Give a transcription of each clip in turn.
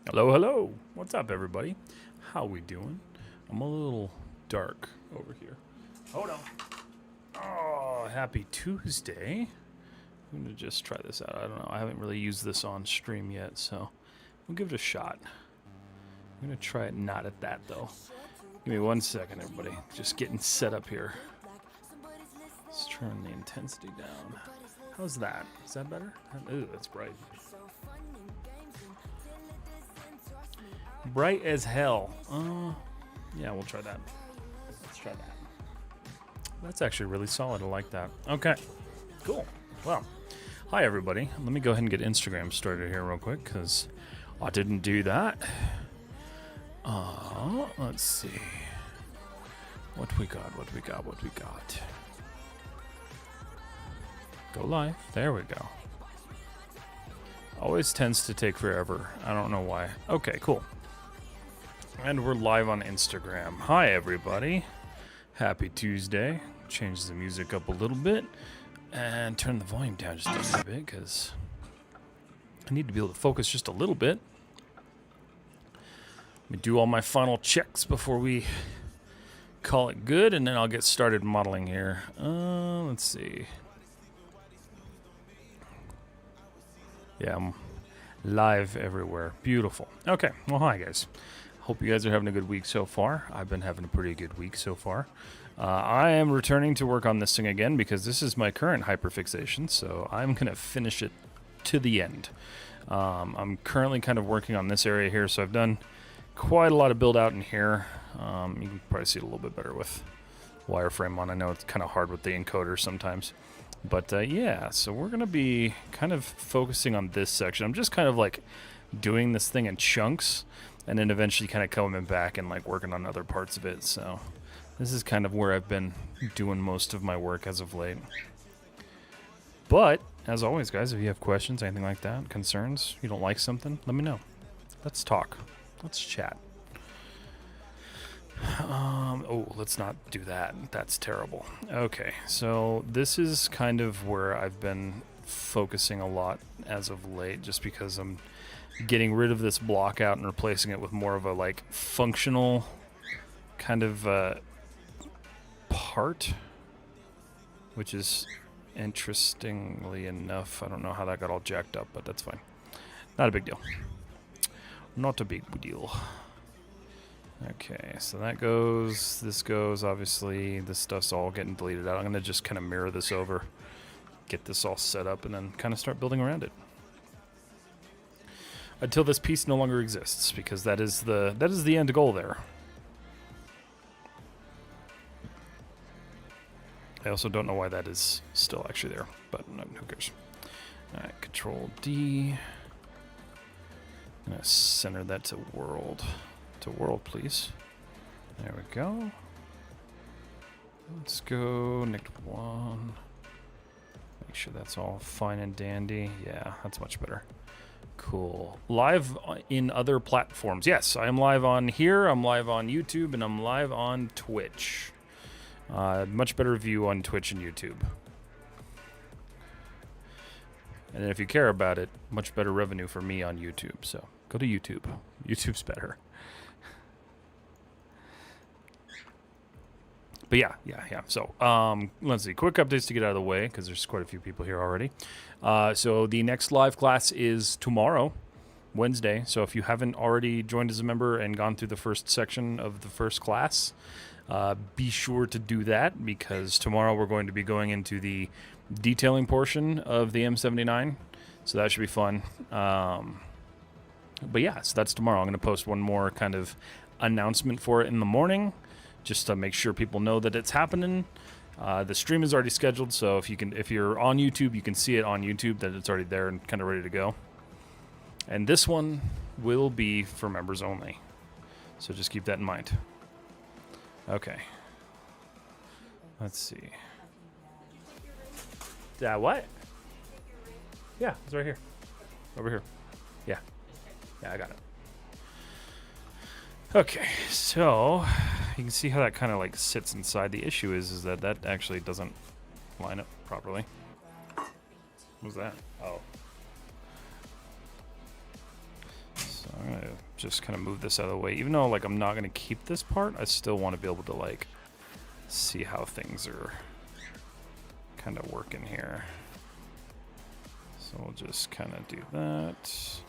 Hello, hello. What's up, everybody? How we doing? I'm a little dark over here. Hold on. Oh, happy Tuesday. I'm going to just try this out. I don't know. I haven't really used this on stream yet, so we'll give it a shot. I'm going to try it not at that, though. Give me 1 second, everybody. Just getting set up here. Let's turn the intensity down. How's that? Is that better? Ooh, that's bright. Bright as hell. Yeah, we'll try that. Let's try that. That's actually really solid. I like that. Okay, cool. Well, hi everybody. Let me go ahead and get Instagram started here real quick because I didn't do that. Let's see. What we got? Go live. There we go. Always tends to take forever. I don't know why. Okay, cool. And we're live on Instagram. Hi, everybody. Happy Tuesday. Change the music up a little bit and turn the volume down just a little bit because I need to be able to focus just a little bit. Let me do all my final checks before we call it good, and then I'll get started modeling here. Let's see. Yeah, I'm live everywhere. Beautiful. Okay, well, hi, guys. Hope you guys are having a good week so far. I've been having a pretty good week so far. I am returning to work on this thing again because this is my current hyperfixation, so I'm going to finish it to the end. I'm currently kind of working on this area here, so I've done quite a lot of build out in here. You can probably see it a little bit better with wireframe on. I know it's kind of hard with the encoder sometimes. But yeah, so we're going to be kind of focusing on this section. I'm just kind of like doing this thing in chunks and then eventually kind of coming back and like working on other parts of it. So this is kind of where I've been doing most of my work as of late. But as always, guys, if you have questions, anything like that, concerns, you don't like something, let me know. Let's talk. Let's chat. Oh, let's not do that. That's terrible. Okay, so this is kind of where I've been focusing a lot as of late, just because I'm getting rid of this block out and replacing it with more of a like functional kind of part, which is interestingly enough, I don't know how that got all jacked up, but that's fine. Not a big deal. Not a big deal. Okay, so that goes, this goes, obviously, this stuff's all getting deleted out. I'm going to just kind of mirror this over, get this all set up, and then kind of start building around it. Until this piece no longer exists, because that is the end goal there. I also don't know why that is still actually there, but no, who cares. Alright, Control D. I'm going to center that to world. To world, please. There we go. Let's go next one. Make sure that's all fine and dandy. Yeah, that's much better. Cool. Live in other platforms. Yes, I am live on here, I'm live on YouTube, and I'm live on Twitch. Much better view on Twitch and YouTube. And if you care about it, much better revenue for me on YouTube. So go to YouTube. YouTube's better. But yeah. So let's see. Quick updates to get out of the way because there's quite a few people here already. So the next live class is tomorrow, Wednesday. So if you haven't already joined as a member and gone through the first section of the first class, be sure to do that because tomorrow we're going to be going into the detailing portion of the M79. So that should be fun. But yeah, so that's tomorrow. I'm going to post one more kind of announcement for it in the morning, just to make sure people know that it's happening. The stream is already scheduled, so if you're on YouTube, you can see it on YouTube that it's already there and kind of ready to go. And this one will be for members only, so just keep that in mind. Okay. Let's see. What? Yeah, it's right here. Over here. Yeah. Yeah, I got it. Okay, so you can see how that kind of like sits inside. The issue is that that actually doesn't line up properly. What's that? Oh. So I'm gonna just kind of move this out of the way. Even though like I'm not gonna keep this part, I still want to be able to like see how things are kind of working here. So we'll just kind of do that.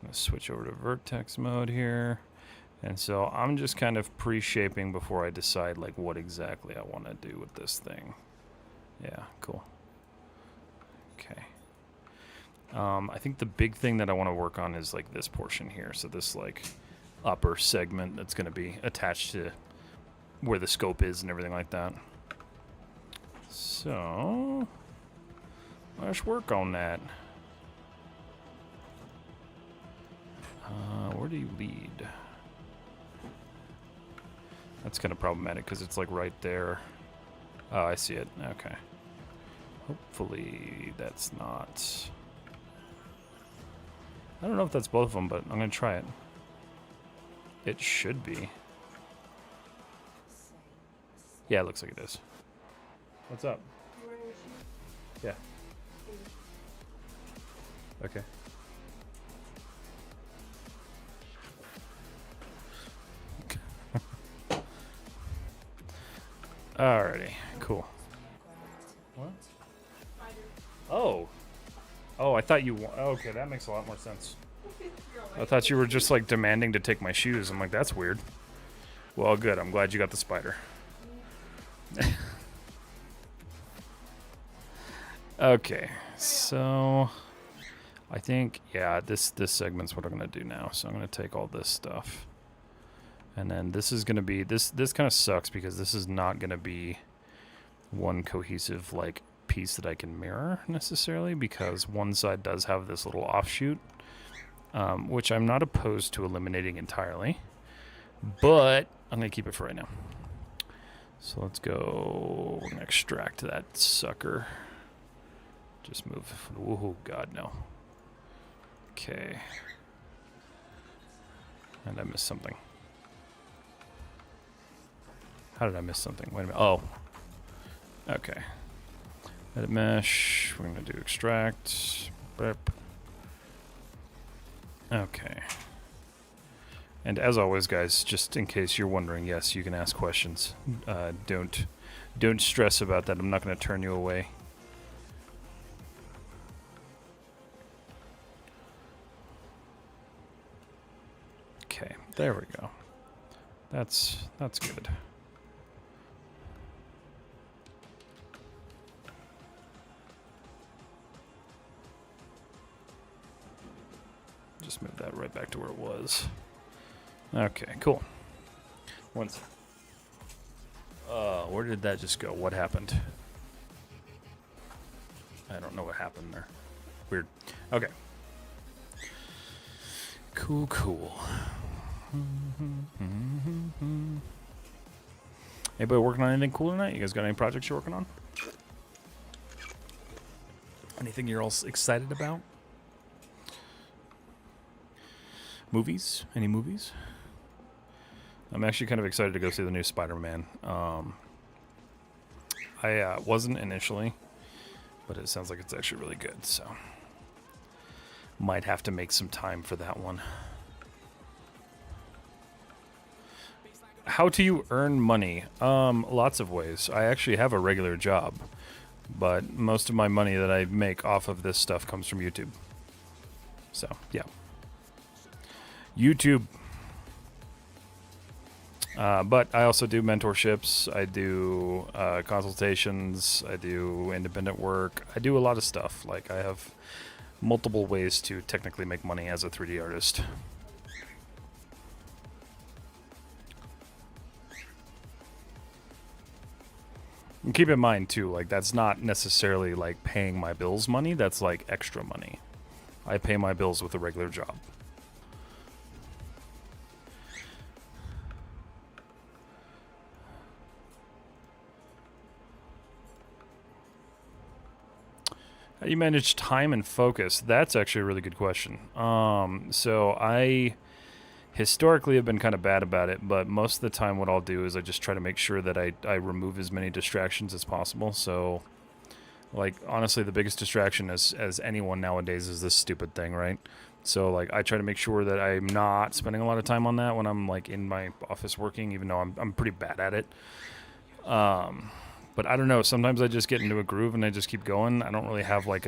I'm gonna switch over to vertex mode here. And so I'm just kind of pre-shaping before I decide like what exactly I want to do with this thing. Yeah, cool. Okay. I think the big thing that I want to work on is like this portion here. So this like upper segment that's going to be attached to where the scope is and everything like that. So let's work on that. Where do you lead? That's kind of problematic because it's like right there. Oh, I see it. Okay. Hopefully that's not... I don't know if that's both of them, but I'm going to try it. It should be. Yeah, it looks like it is. What's up? Yeah. Okay. Alrighty, cool. What? Oh. Oh, I thought you... Okay, that makes a lot more sense. I thought you were just, like, demanding to take my shoes. I'm like, that's weird. Well, good. I'm glad you got the spider. Okay, so... I think, yeah, this segment's what I'm going to do now. So I'm going to take all this stuff. And then this is going to be, this kind of sucks because this is not going to be one cohesive like piece that I can mirror necessarily because one side does have this little offshoot, which I'm not opposed to eliminating entirely, but I'm going to keep it for right now. So let's go, we're going to extract that sucker. Just move, oh God, no. Okay. And I missed something. How did I miss something? Wait a minute. Oh. Okay. Edit mesh. We're going to do extract. Burp. Okay. And as always, guys, just in case you're wondering, yes, you can ask questions. Don't stress about that. I'm not going to turn you away. Okay. There we go. That's good. Just move that right back to where it was. Okay, cool. Once. Where did that just go? What happened? I don't know what happened there. Weird. Okay. Cool, cool. Anybody working on anything cool tonight? You guys got any projects you're working on? Anything you're all excited about? Movies? Any movies? I'm actually kind of excited to go see the new Spider-Man. I wasn't initially, but it sounds like it's actually really good, so might have to make some time for that one. How do you earn money? Lots of ways. I actually have a regular job, but most of my money that I make off of this stuff comes from YouTube. So, yeah. YouTube. But I also do mentorships, I do consultations, I do independent work, I do a lot of stuff. Like, I have multiple ways to technically make money as a 3D artist. And keep in mind, too, like, that's not necessarily, like, paying my bills money, that's, like, extra money. I pay my bills with a regular job. How do you manage time and focus? That's actually a really good question. So I historically have been kind of bad about it, but most of the time what I'll do is I just try to make sure that I remove as many distractions as possible. So, like, honestly, the biggest distraction as anyone nowadays is this stupid thing, right? So, like, I try to make sure that I'm not spending a lot of time on that when I'm, like, in my office working, even though I'm pretty bad at it. But I don't know, sometimes I just get into a groove and I just keep going. I don't really have like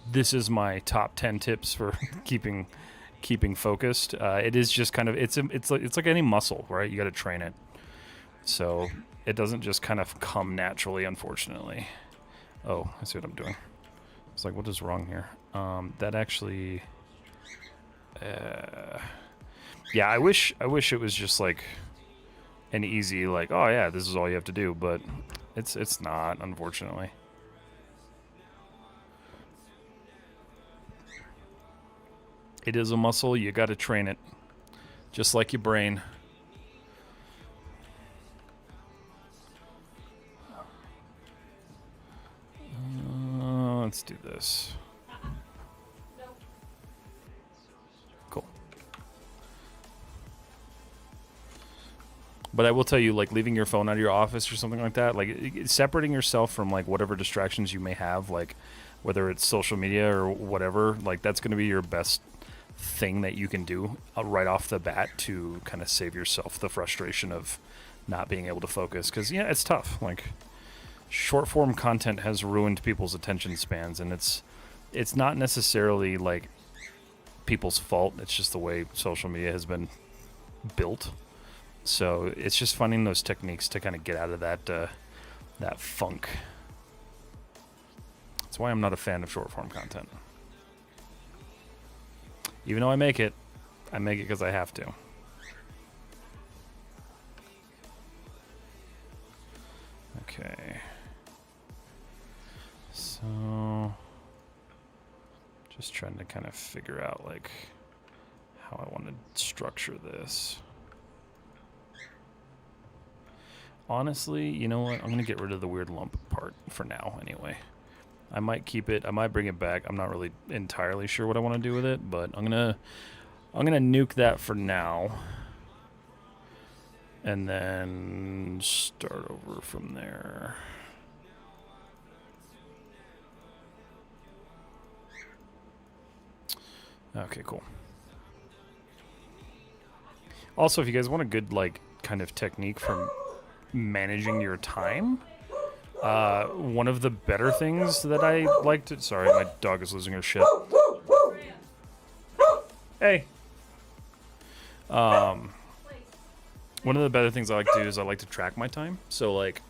this is my top 10 tips for keeping focused. It is just kind of, it's like any muscle, right? You got to train it. So it doesn't just kind of come naturally, unfortunately. Oh, I see what I'm doing. It's like, what is wrong here? That actually, yeah, I wish it was just like an easy, like, oh yeah, this is all you have to do, but it's not, unfortunately. It is a muscle, you gotta train it. Just like your brain. Let's do this. Cool. But I will tell you, like, leaving your phone out of your office or something like that, like, separating yourself from, like, whatever distractions you may have, like, whether it's social media or whatever, like, that's going to be your best thing that you can do right off the bat to kind of save yourself the frustration of not being able to focus. Because, yeah, it's tough. Like, short-form content has ruined people's attention spans, and it's not necessarily, like, people's fault. It's just the way social media has been built. So it's just finding those techniques to kind of get out of that funk. That's why I'm not a fan of short-form content. Even though I make it because I have to. Okay. So, just trying to kind of figure out, like, how I want to structure this. Honestly, you know what? I'm going to get rid of the weird lump part for now anyway. I might keep it. I might bring it back. I'm not really entirely sure what I want to do with it, but I'm going to nuke that for now. And then start over from there. Okay, cool. Also, if you guys want a good, like, kind of technique for managing your time, one of the better things that I like to... Sorry, my dog is losing her shit. Hey! One of the better things I like to do is I like to track my time. So, like,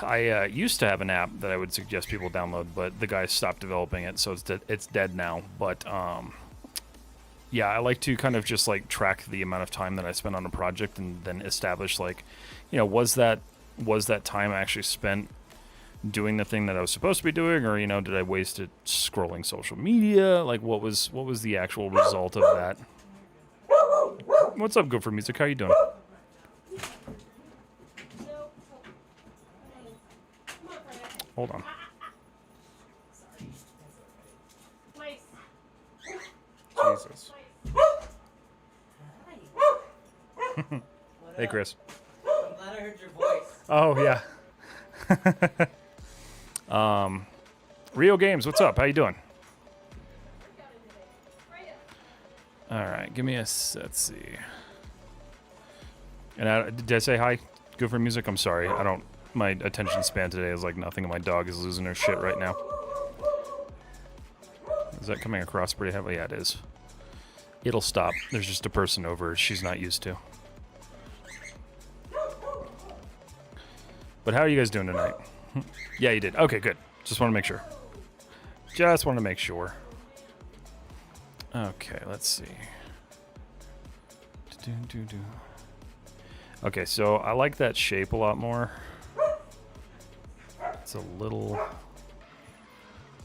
I used to have an app that I would suggest people download, but the guy stopped developing it, so it's dead now. But, yeah, I like to kind of just, like, track the amount of time that I spend on a project and then establish, like, you know, was that time actually spent doing the thing that I was supposed to be doing, or, you know, did I waste it scrolling social media? Like, what was the actual result of that? What's up, Good for Music? How you doing? Hold on. Hey, Chris. I'm glad I heard your voice. Oh, yeah. Rio Games, what's up? How you doing? All right, give me a... Let's see. And did I say hi? Good for music? I'm sorry. I don't... My attention span today is like nothing, and my dog is losing her shit right now. Is that coming across pretty heavily? Yeah, it is. It'll stop. There's just a person over she's not used to. But how are you guys doing tonight? Yeah, you did. Okay, good. Just want to make sure. Just want to make sure. Okay, let's see. Okay, so I like that shape a lot more. It's a little...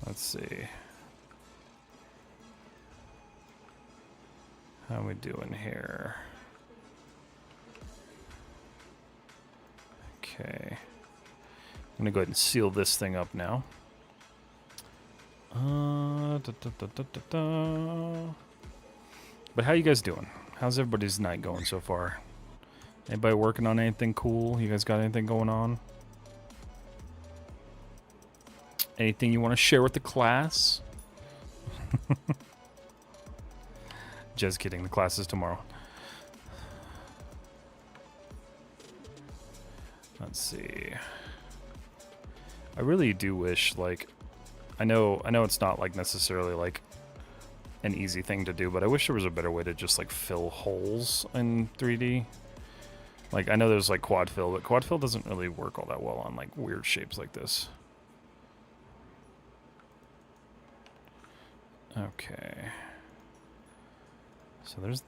Let's see. How are we doing here? Okay. I'm gonna go ahead and seal this thing up now. But how you guys doing? How's everybody's night going so far? Anybody working on anything cool? You guys got anything going on? Anything you want to share with the class? Just kidding. The class is tomorrow. Let's see. I really do wish, like, I know it's not like necessarily like an easy thing to do, but I wish there was a better way to just like fill holes in 3D. Like, I know there's like quad fill, but quad fill doesn't really work all that well on like weird shapes like this. Okay. So there's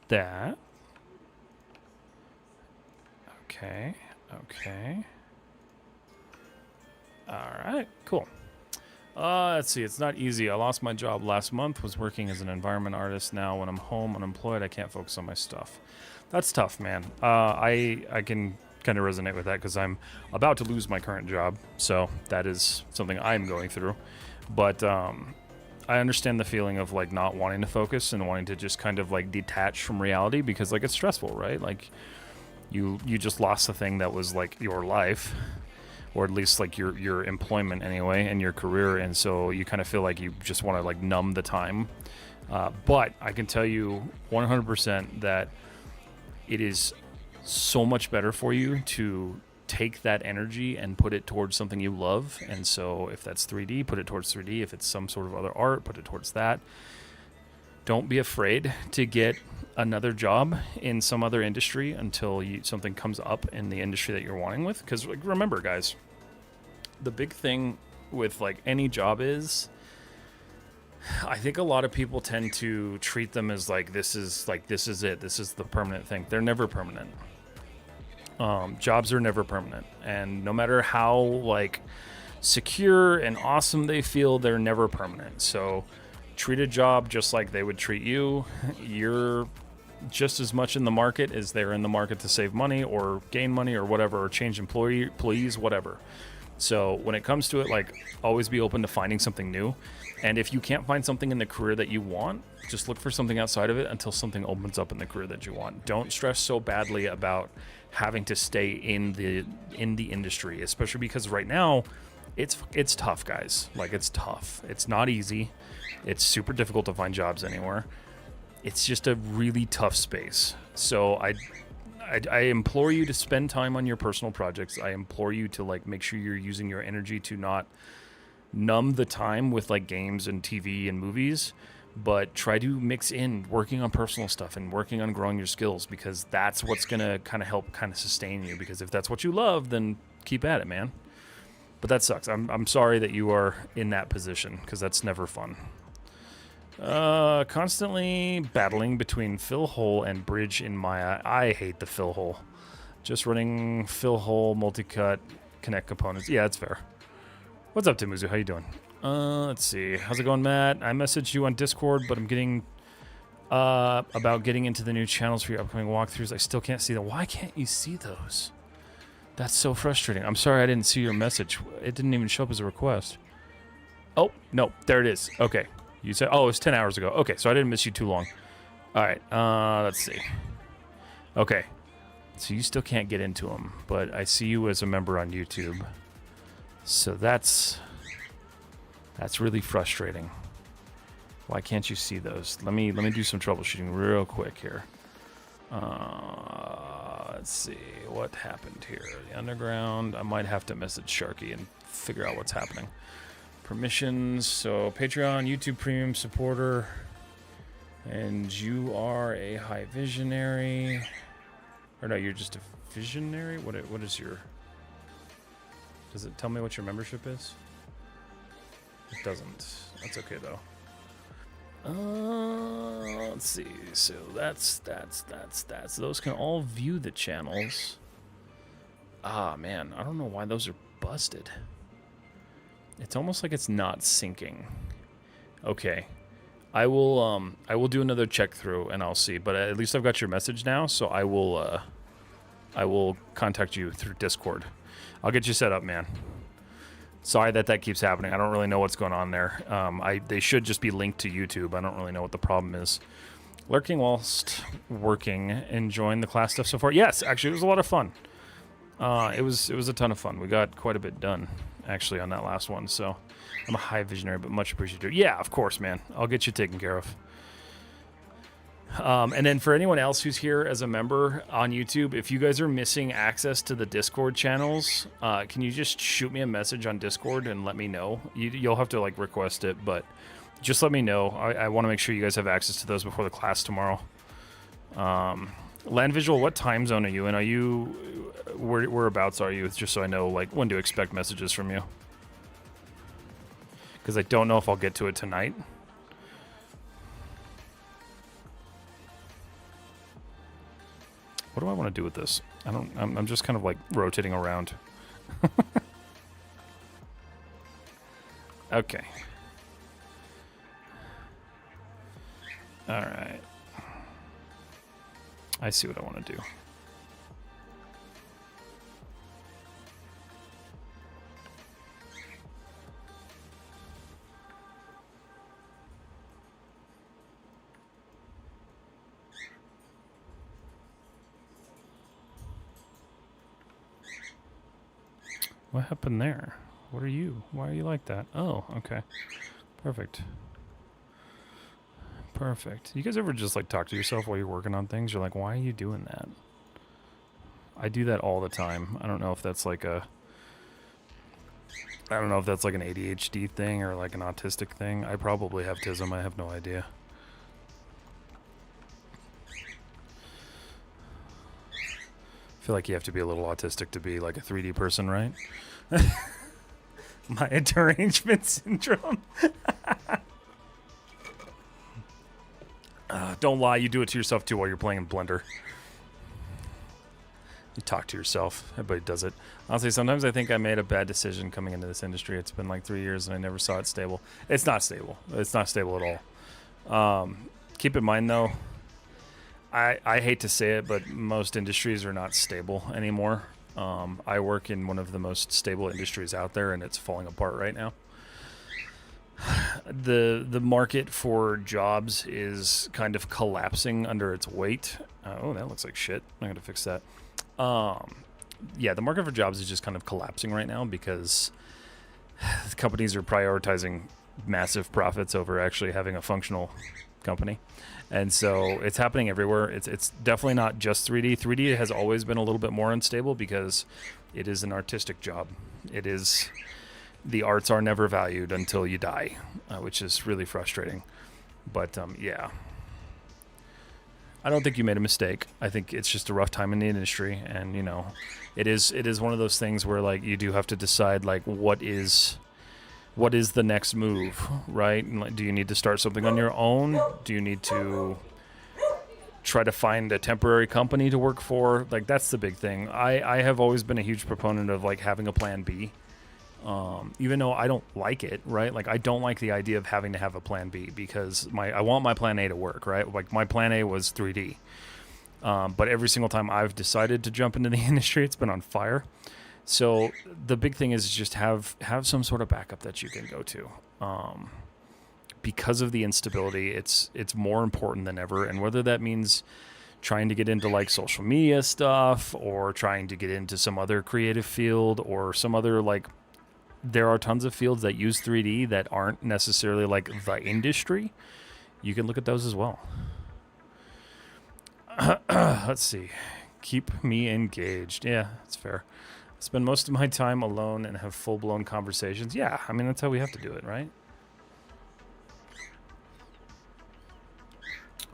that. Okay. Okay. Alright, cool. Let's see, it's not easy. I lost my job last month, was working as an environment artist. Now when I'm home unemployed, I can't focus on my stuff. That's tough, man. I can kind of resonate with that because I'm about to lose my current job. So that is something I'm going through. But I understand the feeling of like not wanting to focus and wanting to just kind of like detach from reality because like it's stressful, right? Like you just lost the thing that was like your life, or at least like your employment anyway, and your career, and so you kind of feel like you just want to like numb the time. But I can tell you 100% that it is so much better for you to take that energy and put it towards something you love. And so if that's 3D, put it towards 3D. If it's some sort of other art, put it towards that. Don't be afraid to get another job in some other industry until something comes up in the industry that you're wanting with. Because like, remember, guys, the big thing with like any job is, I think a lot of people tend to treat them as like this is it, this is the permanent thing. They're never permanent. Jobs are never permanent, and no matter how like secure and awesome they feel, they're never permanent. So treat a job just like they would treat you. You're just as much in the market as they're in the market to save money or gain money or whatever, or change employees, whatever. So when it comes to it, like, always be open to finding something new. And if you can't find something in the career that you want, just look for something outside of it until something opens up in the career that you want. Don't stress so badly about having to stay in the industry, especially because right now it's tough, guys. Like, it's tough. It's not easy. It's super difficult to find jobs anywhere. It's just a really tough space. So I implore you to spend time on your personal projects. I implore you to like make sure you're using your energy to not numb the time with like games and TV and movies, but try to mix in working on personal stuff and working on growing your skills, because that's what's gonna kind of help kind of sustain you. Because if that's what you love, then keep at it, man. But that sucks. I'm sorry that you are in that position, because that's never fun. Constantly battling between fill hole and bridge in Maya. I hate the fill hole. Just running fill hole, multi-cut, connect components. Yeah, that's fair. What's up, Timuzu? How you doing? Let's see. How's it going, Matt? I messaged you on Discord, but I'm getting about getting into the new channels for your upcoming walkthroughs. I still can't see them. Why can't you see those? That's so frustrating. I'm sorry I didn't see your message. It didn't even show up as a request. Oh, no. There it is. Okay. You said, oh, it was 10 hours ago. Okay, so I didn't miss you too long. All right, let's see. Okay. So you still can't get into them, but I see you as a member on YouTube. So that's really frustrating. Why can't you see those? Let me do some troubleshooting real quick here. Let's see what happened here. The underground. I might have to message Sharky and figure out what's happening. Permissions. So Patreon, YouTube Premium supporter, and you are a high visionary. Or no, you're just a visionary. What is your? Does it tell me what your membership is? It doesn't. That's okay though. Let's see. So that's. Those can all view the channels. Ah, man, I don't know why those are busted. It's almost like it's not syncing. Okay, I will do another check through and I'll see. But at least I've got your message now, so I will contact you through Discord. I'll get you set up, man. Sorry that keeps happening. I don't really know what's going on there. They should just be linked to YouTube. I don't really know what the problem is. Lurking whilst working, enjoying the class stuff so far. Yes, actually, it was a lot of fun. It was a ton of fun. We got quite a bit done, actually, on that last one. So I'm a high visionary, but much appreciated. Yeah, of course, man. I'll get you taken care of. And then for anyone else who's here as a member on YouTube, if you guys are missing access to the Discord channels, can you just shoot me a message on Discord and let me know? You'll have to like request it, but just let me know. I want to make sure you guys have access to those before the class tomorrow. Land Visual, what time zone are you in? Are you whereabouts are you? Just so I know like when to expect messages from you. Because I don't know if I'll get to it tonight. What do I want to do with this? I'm just kind of like rotating around. Okay. All right. I see what I want to do. What happened there? What are you? Why are you like that? Oh, okay. Perfect. Perfect. You guys ever just like talk to yourself while you're working on things? You're like, why are you doing that? I do that all the time. I don't know if that's like an ADHD thing or like an autistic thing. I probably have TISM. I have no idea. I feel like you have to be a little autistic to be like a 3D person, right? My derangement syndrome. Don't lie, you do it to yourself too while you're playing in Blender. You talk to yourself. Everybody does it. Honestly, sometimes I think I made a bad decision coming into this industry. It's been like 3 years and I never saw it stable. It's not stable. It's not stable at all. Keep in mind though, I hate to say it, but most industries are not stable anymore. I work in one of the most stable industries out there, and it's falling apart right now. The market for jobs is kind of collapsing under its weight. Oh, that looks like shit. I gotta fix that. Yeah, the market for jobs is just kind of collapsing right now because companies are prioritizing massive profits over actually having a functional company. And so it's happening everywhere. It's definitely not just 3D. 3D has always been a little bit more unstable because it is an artistic job. The arts are never valued until you die, which is really frustrating. But yeah, I don't think you made a mistake. I think it's just a rough time in the industry, and you know, it is one of those things where like you do have to decide like what is the next move, right? And like, do you need to start something on your own? Do you need to try to find a temporary company to work for? Like that's the big thing. I have always been a huge proponent of like having a plan B. Even though I don't like it, right? Like I don't like the idea of having to have a plan B because I want my plan A to work, right? Like my plan A was 3D. But every single time I've decided to jump into the industry, it's been on fire. So the big thing is just have some sort of backup that you can go to. Because of the instability, it's more important than ever. And whether that means trying to get into like social media stuff or trying to get into some other creative field or some other like, there are tons of fields that use 3D that aren't necessarily like the industry. You can look at those as well. Let's see. Keep me engaged. Yeah, that's fair. I spend most of my time alone and have full-blown conversations. Yeah, I mean, that's how we have to do it, right?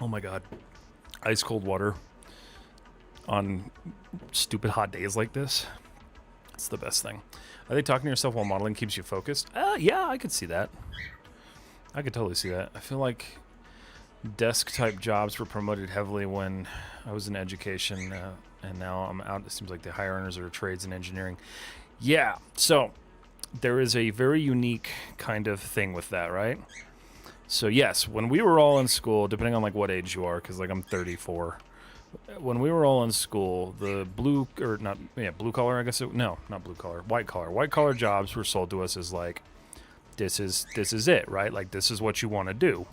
Oh my god. Ice cold water on stupid hot days like this. It's the best thing. I think talking to yourself while modeling keeps you focused. Yeah, I could see that. I could totally see that. I feel like desk-type jobs were promoted heavily when I was in education, and now I'm out. It seems like the higher earners are trades and engineering. Yeah, so there is a very unique kind of thing with that, right? So yes, when we were all in school, depending on like what age you are, because like I'm 34, when we were all in school, the blue collar, I guess no, not blue collar, white collar jobs were sold to us as like, this is it, right? Like this is what you want to do.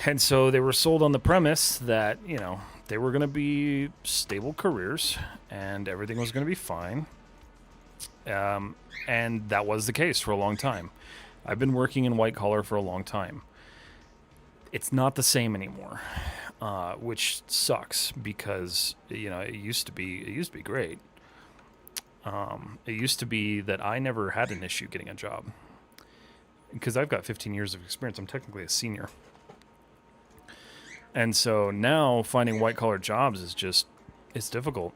And so they were sold on the premise that, you know, they were going to be stable careers and everything was going to be fine. And that was the case for a long time. I've been working in white collar for a long time. It's not the same anymore, which sucks because, you know, it used to be great. It used to be that I never had an issue getting a job because I've got 15 years of experience. I'm technically a senior. And so now finding white collar jobs is just, it's difficult.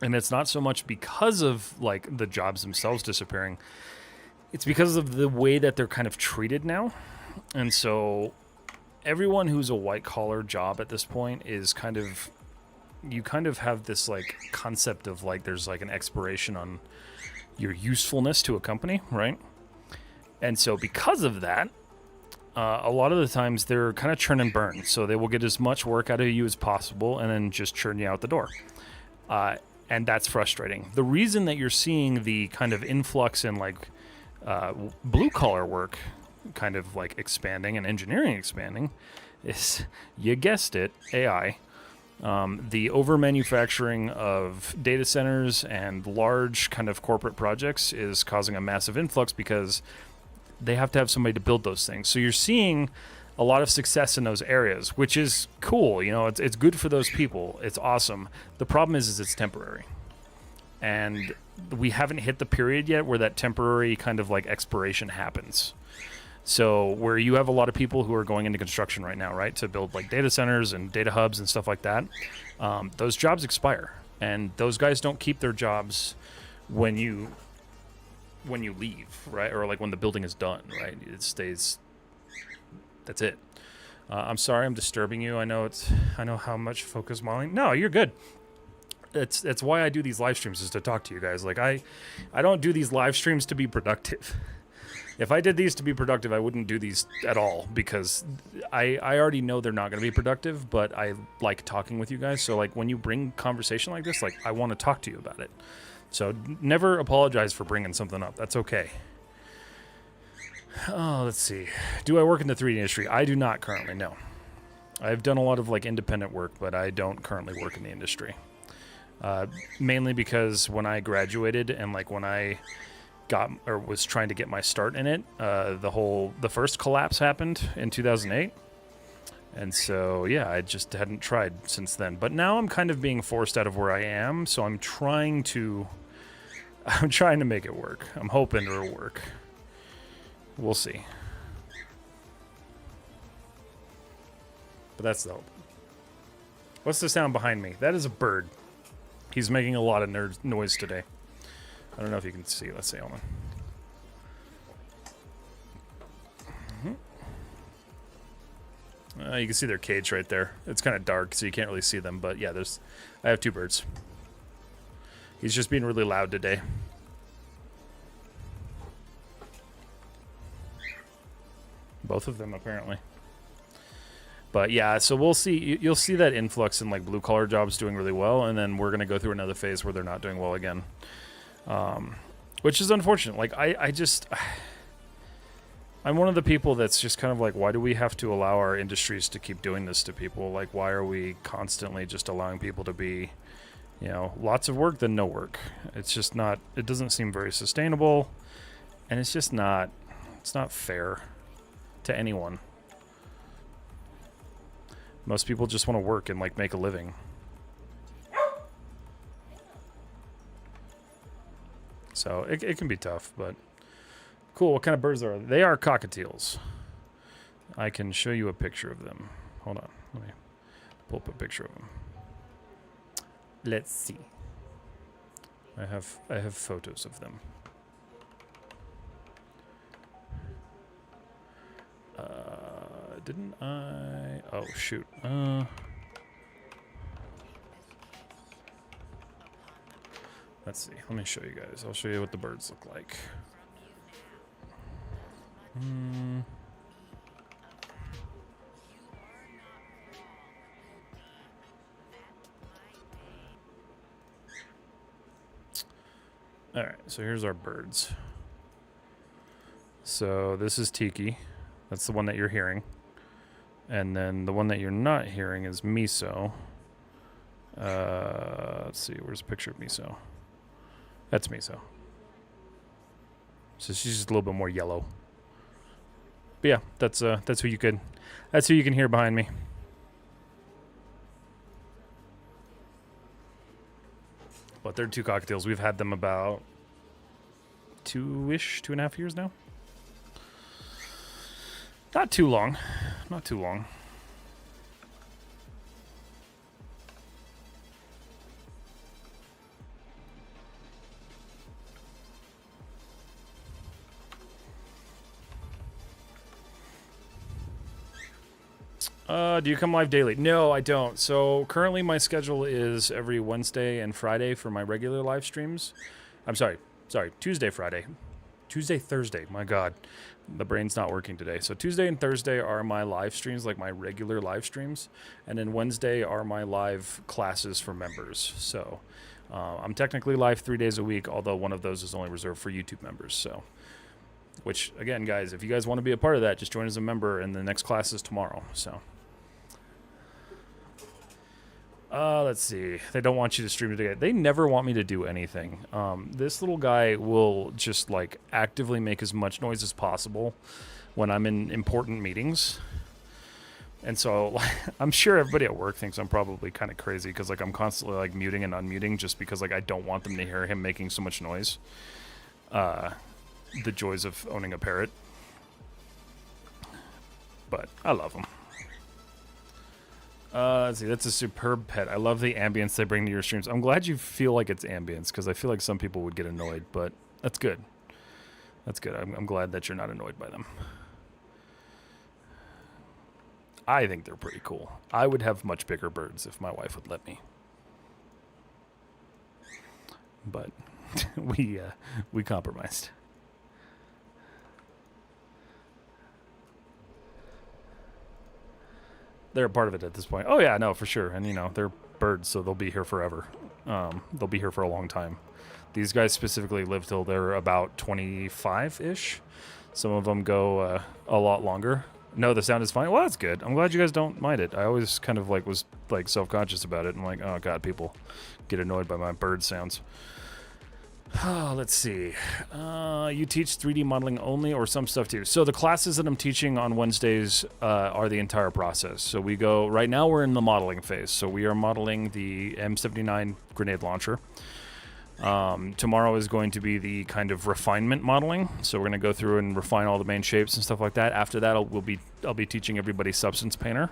And it's not so much because of like the jobs themselves disappearing. It's because of the way that they're kind of treated now. And so everyone who's a white collar job at this point is kind of, you kind of have this like concept of like, there's like an expiration on your usefulness to a company, right? And so because of that, a lot of the times they're kind of churn and burn. So they will get as much work out of you as possible and then just churn you out the door. And that's frustrating. The reason that you're seeing the kind of influx in like blue collar work kind of like expanding and engineering expanding is, you guessed it, AI. The over manufacturing of data centers and large kind of corporate projects is causing a massive influx because they have to have somebody to build those things. So you're seeing a lot of success in those areas, which is cool. You know, it's good for those people. It's awesome. The problem is it's temporary. And we haven't hit the period yet where that temporary kind of like expiration happens. So where you have a lot of people who are going into construction right now, right, to build like data centers and data hubs and stuff like that, those jobs expire. And those guys don't keep their jobs when you leave, right? Or like when the building is done, right? It stays, that's it. I'm sorry I'm disturbing you. I know how much focus modeling. No, you're good. That's why I do these live streams, is to talk to you guys. Like I don't do these live streams to be productive. If I did these to be productive, I wouldn't do these at all because I already know they're not going to be productive, but I like talking with you guys. So like when you bring conversation like this, like I want to talk to you about it. So never apologize for bringing something up. That's okay. Oh, let's see. Do I work in the 3D industry? I do not currently, no. I've done a lot of like independent work, but I don't currently work in the industry. Mainly because when I graduated and like when I was trying to get my start in it, the first collapse happened in 2008. And so, yeah, I just hadn't tried since then. But now I'm kind of being forced out of where I am, so I'm trying to make it work. I'm hoping it'll work. We'll see. But that's the hope. What's the sound behind me? That is a bird. He's making a lot of noise today. I don't know if you can see. Let's see. Hold on. You can see their cage right there. It's kind of dark, so you can't really see them. But yeah, I have two birds. He's just being really loud today. Both of them, apparently. But yeah, so we'll see. You'll see that influx in like blue collar jobs doing really well, and then we're going to go through another phase where they're not doing well again. Which is unfortunate. Like I just I'm one of the people that's just kind of like, why do we have to allow our industries to keep doing this to people? Like, why are we constantly just allowing people to be, you know, lots of work than no work? It's just not, it doesn't seem very sustainable, and it's just not, it's not fair to anyone. Most people just want to work and like make a living. So it can be tough, but cool. What kind of birds are they? They are cockatiels. I can show you a picture of them. Hold on. Let me pull up a picture of them. Let's see. I have photos of them. Didn't I? Oh shoot. Let's see. Let me show you guys. I'll show you what the birds look like. Alright, so here's our birds. So this is Tiki. That's the one that you're hearing. And then the one that you're not hearing is Miso. Let's see, where's a picture of Miso? That's Miso. So she's just a little bit more yellow. But yeah, that's who you can hear behind me. But they're 2 cockatiels. We've had them about 2.5 years now. Not too long. Not too long. Do you come live daily? No, I don't. So currently my schedule is every Wednesday and Friday for my regular live streams. I'm sorry, Tuesday, Friday. Tuesday, Thursday. My God, the brain's not working today. So Tuesday and Thursday are my live streams, like my regular live streams. And then Wednesday are my live classes for members. So I'm technically live 3 days a week, although one of those is only reserved for YouTube members. So, which again, guys, if you guys want to be a part of that, just join as a member, and the next class is tomorrow. So. Let's see. They don't want you to stream today. They never want me to do anything. This little guy will just like actively make as much noise as possible when I'm in important meetings. And so I'm sure everybody at work thinks I'm probably kind of crazy because like I'm constantly like muting and unmuting just because like I don't want them to hear him making so much noise. The joys of owning a parrot. But I love him. Let's see, that's a superb pet. I love the ambience they bring to your streams. I'm glad you feel like it's ambience, because I feel like some people would get annoyed, but that's good. That's good. I'm glad that you're not annoyed by them. I think they're pretty cool. I would have much bigger birds if my wife would let me. But we compromised. They're a part of it at this point. Oh yeah, no, for sure. And you know, they're birds, so they'll be here forever. They'll be here for a long time. These guys specifically live till they're about 25-ish. Some of them go a lot longer. No, the sound is fine. Well, that's good. I'm glad you guys don't mind it. I always kind of like was like self-conscious about it. I'm like, oh god, people get annoyed by my bird sounds. Let's see. You teach 3D modeling only or some stuff too? So the classes that I'm teaching on Wednesdays are the entire process. So we go, right now we're in the modeling phase. So we are modeling the M79 grenade launcher. Tomorrow is going to be the kind of refinement modeling. So we're going to go through and refine all the main shapes and stuff like that. After that, I'll be teaching everybody Substance Painter.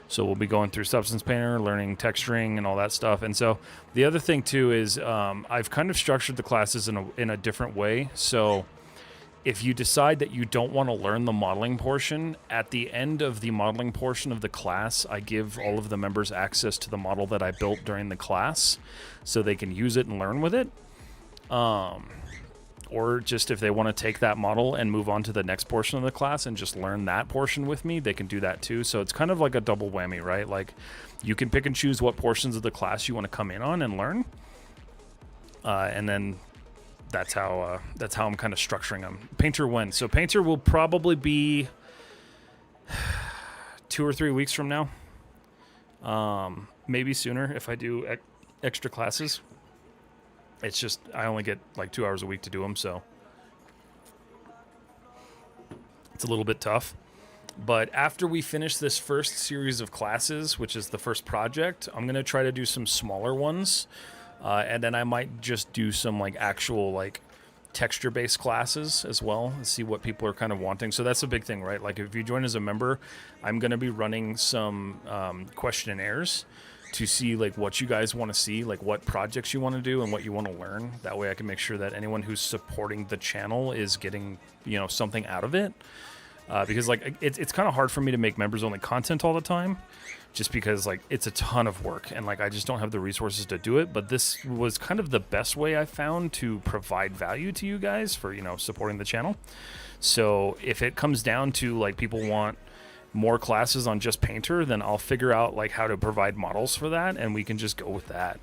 So we'll be going through Substance Painter, learning texturing and all that stuff. And so the other thing too is I've kind of structured the classes in a different way. So if you decide that you don't want to learn the modeling portion, at the end of the modeling portion of the class, I give all of the members access to the model that I built during the class so they can use it and learn with it. Or just if they want to take that model and move on to the next portion of the class and just learn that portion with me, they can do that too. So it's kind of like a double whammy, right? Like you can pick and choose what portions of the class you want to come in on and learn. And then that's how I'm kind of structuring them. Painter when? So Painter will probably be 2 or 3 weeks from now. Maybe sooner if I do extra classes. It's just I only get like 2 hours a week to do them, so it's a little bit tough. But after we finish this first series of classes, which is the first project, I'm going to try to do some smaller ones. And then I might just do some like actual like texture-based classes as well and see what people are kind of wanting. So that's a big thing, right? Like if you join as a member, I'm going to be running some questionnaires to see like what you guys want to see, like what projects you want to do and what you want to learn. That way I can make sure that anyone who's supporting the channel is getting, something out of it. Because like it's kind of hard for me to make members only content all the time, just because like it's a ton of work and like I just don't have the resources to do it. But this was kind of the best way I found to provide value to you guys for supporting the channel. So if it comes down to like people want more classes on just Painter, then I'll figure out like how to provide models for that, and we can just go with that.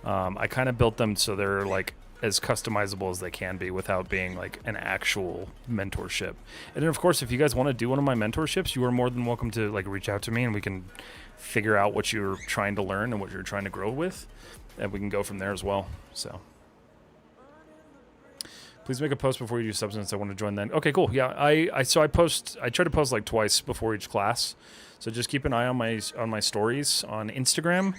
I kind of built them so they're like as customizable as they can be without being like an actual mentorship. And then of course, if you guys want to do one of my mentorships, you are more than welcome to like reach out to me and we can figure out what you're trying to learn and what you're trying to grow with, and we can go from there as well. So please make a post before you do substance. I want to join then. Okay, cool. Yeah, I try to post like twice before each class. So just keep an eye on my stories on Instagram.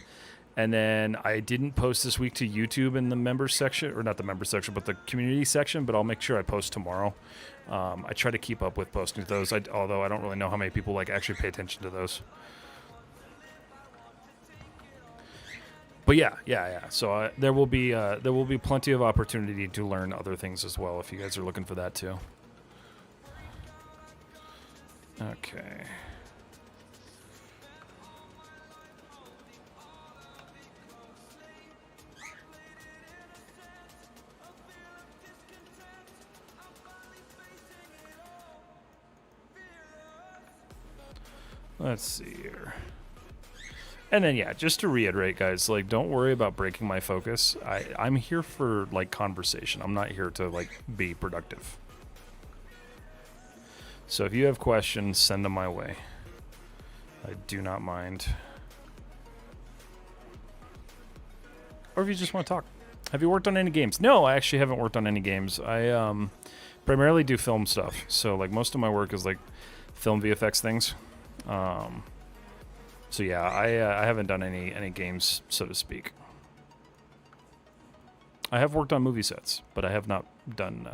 And then I didn't post this week to YouTube in the members section, or not the members section, but the community section, but I'll make sure I post tomorrow. I try to keep up with posting those, although I don't really know how many people like actually pay attention to those. But yeah. So there will be plenty of opportunity to learn other things as well if you guys are looking for that too. Okay. Let's see here. And then, yeah, just to reiterate, guys, like, don't worry about breaking my focus. I'm here for, like, conversation. I'm not here to, like, be productive. So if you have questions, send them my way. I do not mind. Or if you just want to talk. Have you worked on any games? No, I actually haven't worked on any games. I primarily do film stuff. So, like, most of my work is, like, film VFX things. So yeah, I haven't done any games, so to speak. I have worked on movie sets, but I have not done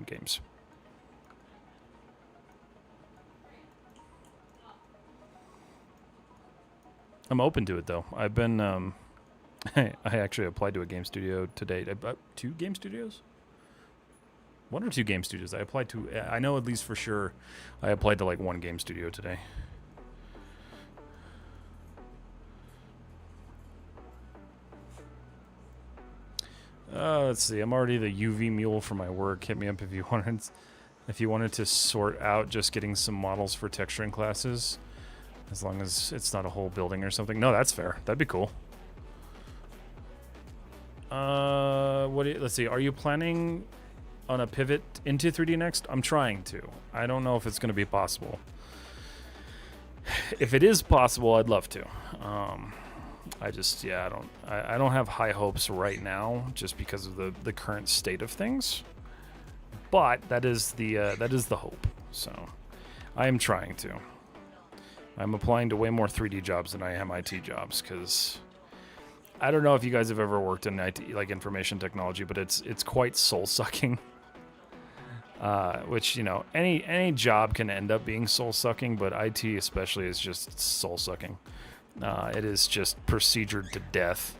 games. I'm open to it though. I've been I actually applied to a game studio today. 2 game studios? 1 or 2 game studios. I applied to. I know at least for sure. I applied to like 1 game studio today. Let's see. I'm already the UV mule for my work. Hit me up if you wanted to sort out just getting some models for texturing classes, as long as it's not a whole building or something. No, that's fair. That'd be cool. Let's see. Are you planning on a pivot into 3D Next? I'm trying to. I don't know if it's going to be possible. If it is possible, I'd love to. I don't have high hopes right now, just because of the current state of things. But that is the hope. So I am trying to. I'm applying to way more 3D jobs than I am IT jobs, because I don't know if you guys have ever worked in IT, like information technology, but it's quite soul sucking. Which, any job can end up being soul sucking, but IT especially is just soul sucking. It is just procedured to death,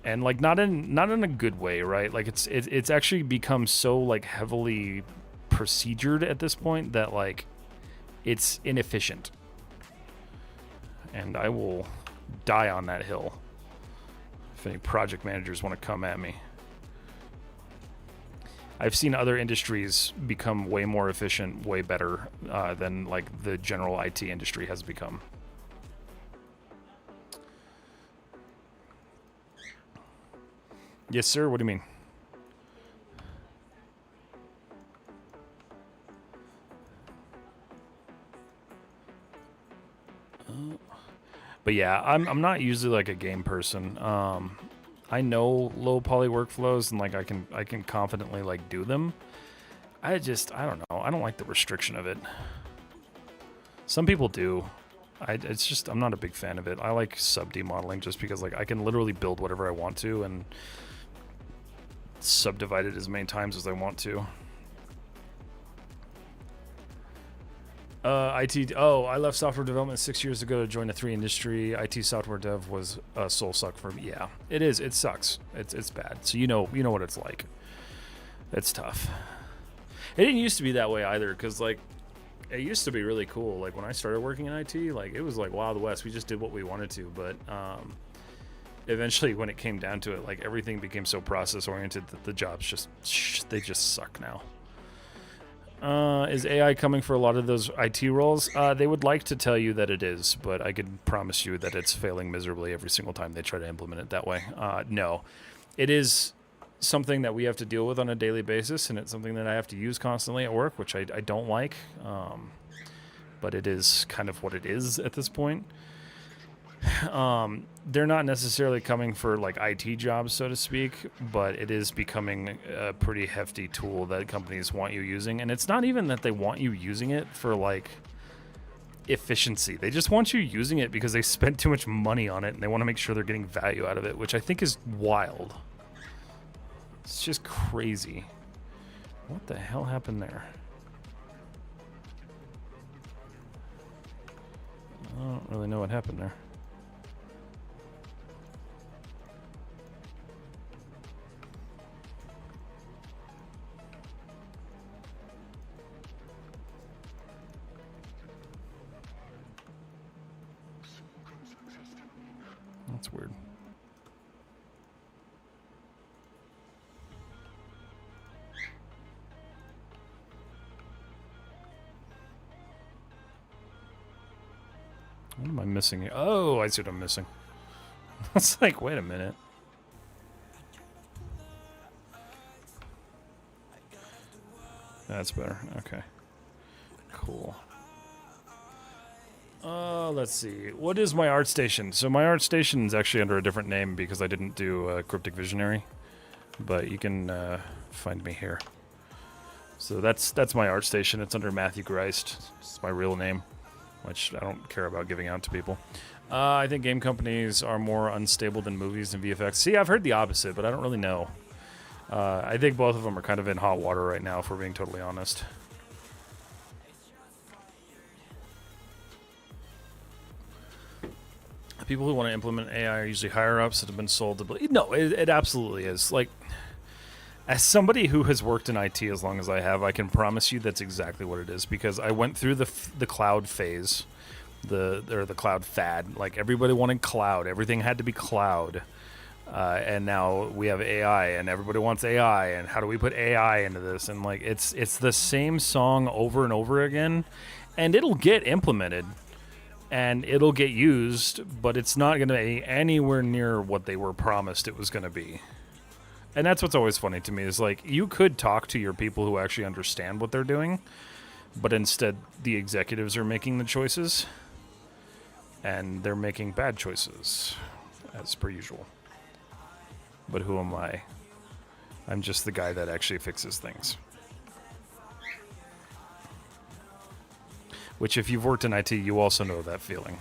and like not in a good way, right? Like it's actually become so like heavily procedured at this point that like it's inefficient, and I will die on that hill if any project managers want to come at me. I've seen other industries become way more efficient, way better than like the general IT industry has become. Yes, sir. What do you mean? But yeah, I'm not usually like a game person. I know low poly workflows and like I can confidently like do them. I don't know. I don't like the restriction of it. Some people do. I'm not a big fan of it. I like sub-D modeling just because like I can literally build whatever I want to and subdivide it as many times as I want to. IT. Oh, I left software development 6 years ago to join a 3 industry. IT software dev was a soul suck for me. Yeah, it is. It sucks. It's bad. So you know what it's like. It's tough. It didn't used to be that way either, because like it used to be really cool. Like when I started working in IT, like it was like Wild West. We just did what we wanted to, but eventually when it came down to it, like everything became so process oriented that the jobs they just suck now. Is AI coming for a lot of those IT roles? They would like to tell you that it is, but I can promise you that it's failing miserably every single time they try to implement it that way. No, it is something that we have to deal with on a daily basis, and it's something that I have to use constantly at work, which I don't like. But it is kind of what it is at this point. They're not necessarily coming for like IT jobs, so to speak, but it is becoming a pretty hefty tool that companies want you using. And it's not even that they want you using it for like efficiency. They just want you using it because they spent too much money on it and they want to make sure they're getting value out of it, which I think is wild. It's just crazy. What the hell happened there? I don't really know what happened there. That's weird. What am I missing here? Oh, I see what I'm missing. It's like, wait a minute. That's better. Okay. Cool. Let's see. What is my ArtStation? So my ArtStation is actually under a different name because I didn't do Cryptic Visionary, but you can find me here. So that's my ArtStation. It's under Matthew Greist. It's my real name, which I don't care about giving out to people. I think game companies are more unstable than movies and VFX. See, I've heard the opposite, but I don't really know. I think both of them are kind of in hot water right now, if we're being totally honest. People who want to implement AI are usually higher ups that have been sold to. No, it absolutely is. Like, as somebody who has worked in IT as long as I have, I can promise you that's exactly what it is, because I went through the cloud phase, the cloud fad. Like everybody wanted cloud, everything had to be cloud, and now we have AI, and everybody wants AI, and how do we put AI into this? And like it's the same song over and over again, and it'll get implemented. And it'll get used, but it's not going to be anywhere near what they were promised it was going to be. And that's what's always funny to me is like, you could talk to your people who actually understand what they're doing, but instead the executives are making the choices, and they're making bad choices, as per usual. But who am I? I'm just the guy that actually fixes things. Which, if you've worked in IT, you also know that feeling.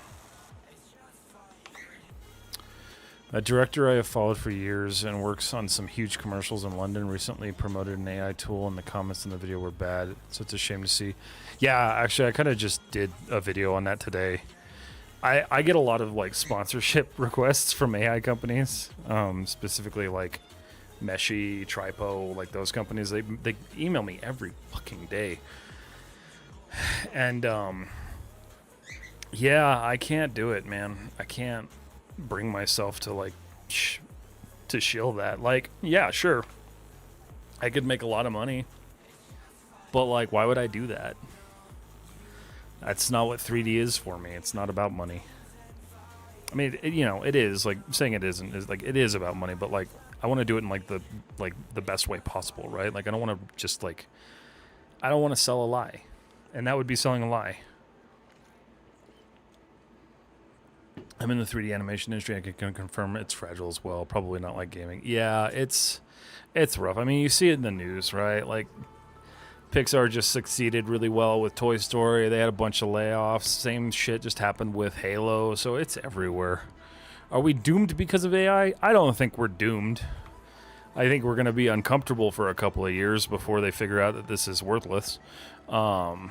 A director I have followed for years and works on some huge commercials in London recently promoted an AI tool, and the comments in the video were bad, so it's a shame to see. Yeah, actually, I kind of just did a video on that today. I get a lot of like sponsorship requests from AI companies, specifically like Meshi, Tripo, like those companies. They email me every fucking day. And yeah, I can't do it, man. I can't bring myself to like to shill that. Like, yeah, sure, I could make a lot of money, but like, why would I do that? That's not what 3D is for me. It's not about money. I mean, it is like saying it isn't is like it is about money, but like I want to do it in like the best way possible, right? Like I don't want to just like I don't want to sell a lie, and that would be selling a lie. I'm in the 3D animation industry. I can confirm it's fragile as well. Probably not like gaming. Yeah, it's rough. I mean, you see it in the news, right? Like Pixar just succeeded really well with Toy Story. They had a bunch of layoffs. Same shit just happened with Halo. So it's everywhere. Are we doomed because of AI? I don't think we're doomed. I think we're going to be uncomfortable for a couple of years before they figure out that this is worthless. But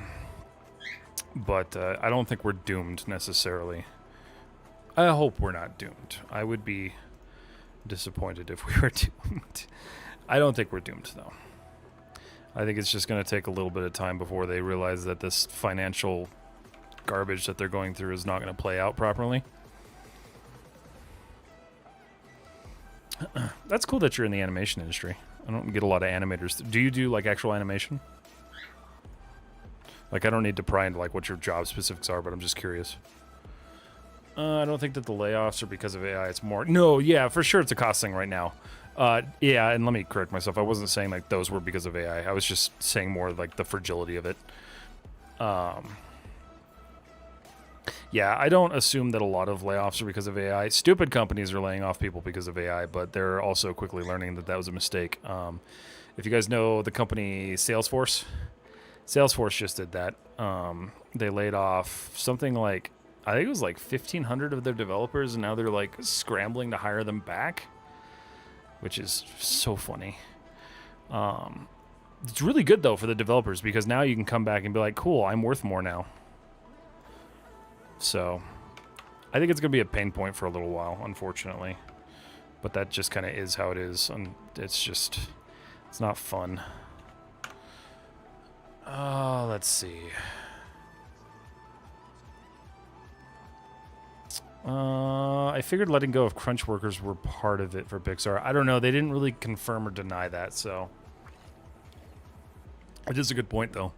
I don't think we're doomed necessarily. I hope we're not doomed. I would be disappointed if we were doomed. I don't think we're doomed, though. I think it's just going to take a little bit of time before they realize that this financial garbage that they're going through is not going to play out properly. That's cool that you're in the animation industry. I don't get a lot of animators. Do you do like actual animation? Like I don't need to pry into like what your job specifics are, but I'm just curious. I don't think that the layoffs are because of AI. It's more... No, yeah, for sure it's a cost thing right now. Yeah, and let me correct myself. I wasn't saying like those were because of AI. I was just saying more like the fragility of it. Yeah, I don't assume that a lot of layoffs are because of AI. Stupid companies are laying off people because of AI, but they're also quickly learning that that was a mistake. If you guys know the company Salesforce just did that. They laid off something like... I think it was like 1,500 of their developers, and now they're like scrambling to hire them back, which is so funny. It's really good though for the developers because now you can come back and be like, cool, I'm worth more now. So I think it's going to be a pain point for a little while, unfortunately. But that just kind of is how it is, and it's not fun. Let's see. I figured letting go of crunch workers were part of it for Pixar. I don't know. They didn't really confirm or deny that, so. It is a good point, though.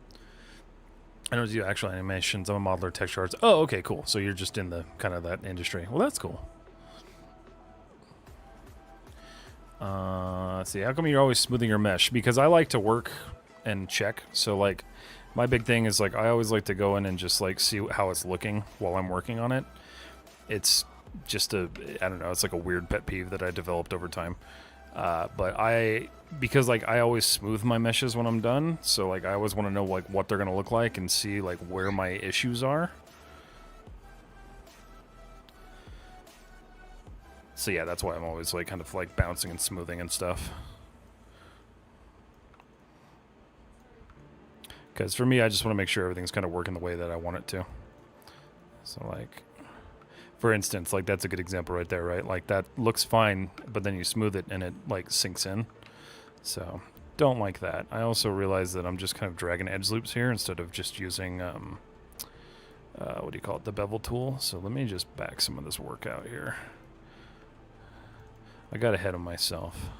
I don't do actual animations. I'm a modeler, texture arts. Oh, okay, cool. So you're just in the kind of that industry. Well, that's cool. Let's see. How come you're always smoothing your mesh? Because I like to work and check. So, like, my big thing is, like, I always like to go in and just, like, see how it's looking while I'm working on it. It's just I don't know, it's like a weird pet peeve that I developed over time. But because like I always smooth my meshes when I'm done, so like I always want to know like what they're going to look like and see like where my issues are. So yeah, that's why I'm always like kind of like bouncing and smoothing and stuff. Because for me, I just want to make sure everything's kind of working the way that I want it to. So like... For instance, like that's a good example right there, right? Like that looks fine, but then you smooth it and it like sinks in. So don't like that. I also realize that I'm just kind of dragging edge loops here instead of just using, what do you call it? The bevel tool. So let me just back some of this work out here. I got ahead of myself.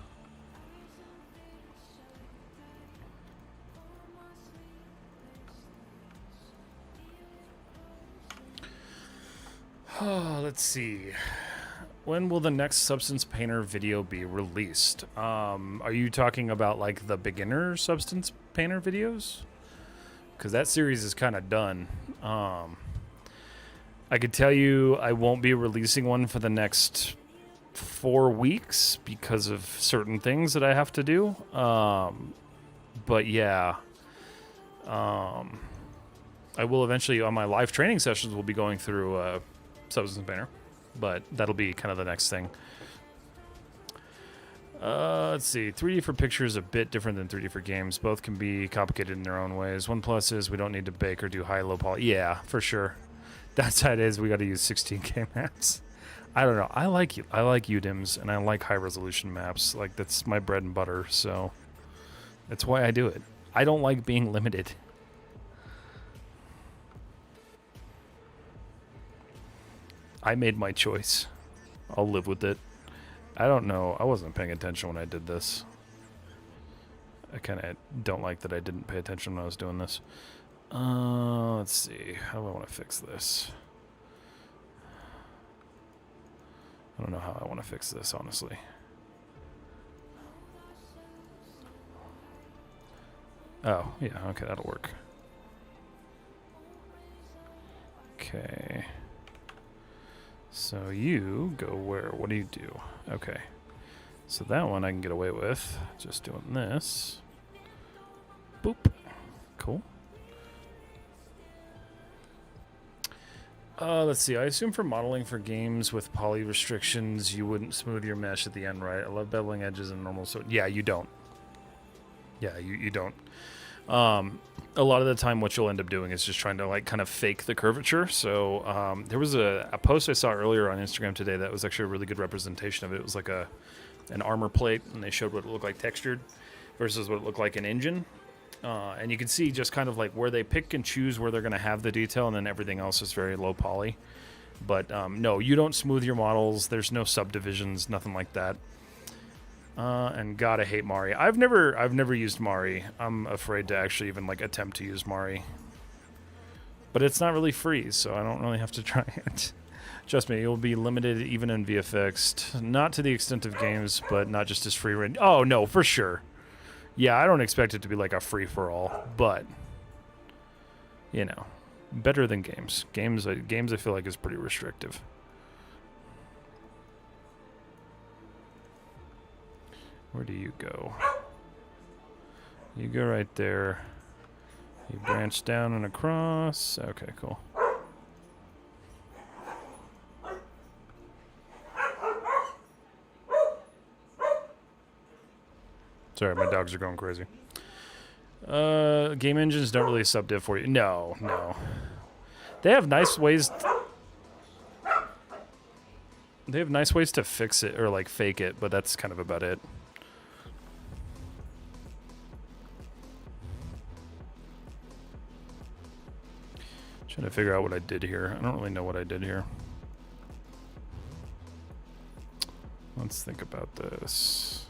Oh, let's see. When will the next Substance Painter video be released? Are you talking about like the beginner Substance Painter videos? Because that series is kind of done. I could tell you I won't be releasing one for the next 4 weeks because of certain things that I have to do. But yeah. I will eventually, on my live training sessions, we'll be going through... Substance Painter, but that'll be kind of the next thing. Let's see. 3D for picture is a bit different than 3D for games. Both can be complicated in their own ways. One plus is we don't need to bake or do high-low poly. Yeah, for sure. That's how it is. We got to use 16K maps. I don't know. I like UDIMs and I like high-resolution maps. Like that's my bread and butter. So that's why I do it. I don't like being limited. I made my choice. I'll live with it. I don't know. I wasn't paying attention when I did this. I kind of don't like that I didn't pay attention when I was doing this. Let's see. How do I want to fix this? I don't know how I want to fix this, honestly. Oh, yeah, okay, that'll work. Okay. So you go where? What do you do? Okay. So that one I can get away with. Just doing this. Boop. Cool. Let's see. I assume for modeling for games with poly restrictions, you wouldn't smooth your mesh at the end, right? I love beveling edges in normal. So yeah, you don't. Yeah, you don't. A lot of the time what you'll end up doing is just trying to like kind of fake the curvature. So there was a post I saw earlier on Instagram today that was actually a really good representation of it. It was like an armor plate, and they showed what it looked like textured versus what it looked like an engine. And you can see just kind of like where they pick and choose where they're going to have the detail, and then everything else is very low poly. But no, you don't smooth your models. There's no subdivisions, nothing like that. And God, I hate Mari. I've never used Mari. I'm afraid to actually even like attempt to use Mari. But it's not really free, so I don't really have to try it. Trust me, it will be limited even in VFX. Not to the extent of games, but not just as free range. Oh no, for sure. Yeah, I don't expect it to be like a free-for-all, but you know, better than games. Games I feel like is pretty restrictive. Where do you go? You go right there. You branch down and across. Okay, cool. Sorry, my dogs are going crazy. Game engines don't really sub-div for you. No. They have nice ways... They have nice ways to fix it, or like fake it, but that's kind of about it. Trying to figure out what I did here. I don't really know what I did here. Let's think about this.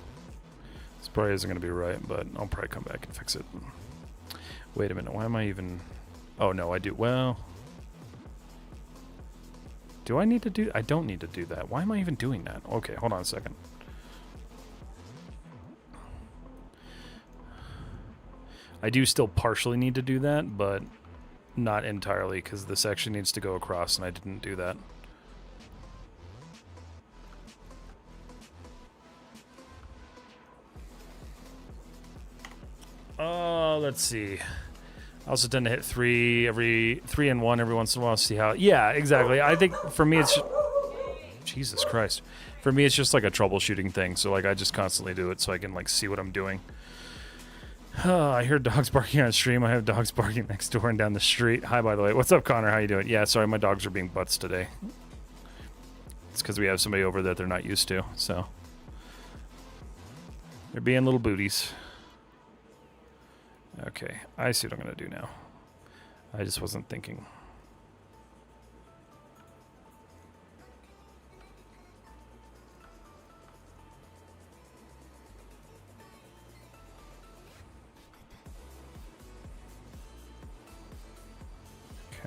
This probably isn't going to be right, but I'll probably come back and fix it. Wait a minute, why am I even... Oh, no, I do... Well... Do I need to do... I don't need to do that. Why am I even doing that? Okay, hold on a second. I do still partially need to do that, but not entirely, because the section needs to go across, and I didn't do that. Let's see. I also tend to hit 3 and 1 every once in a while to see how... Yeah, exactly. I think for me it's... Jesus Christ. For me it's just like a troubleshooting thing, so like I just constantly do it so I can like see what I'm doing. I heard dogs barking on stream. I have dogs barking next door and down the street. Hi, by the way. What's up, Connor? How you doing? Yeah, sorry, my dogs are being butts today. It's because we have somebody over that they're not used to, so... They're being little booties. Okay, I see what I'm going to do now. I just wasn't thinking.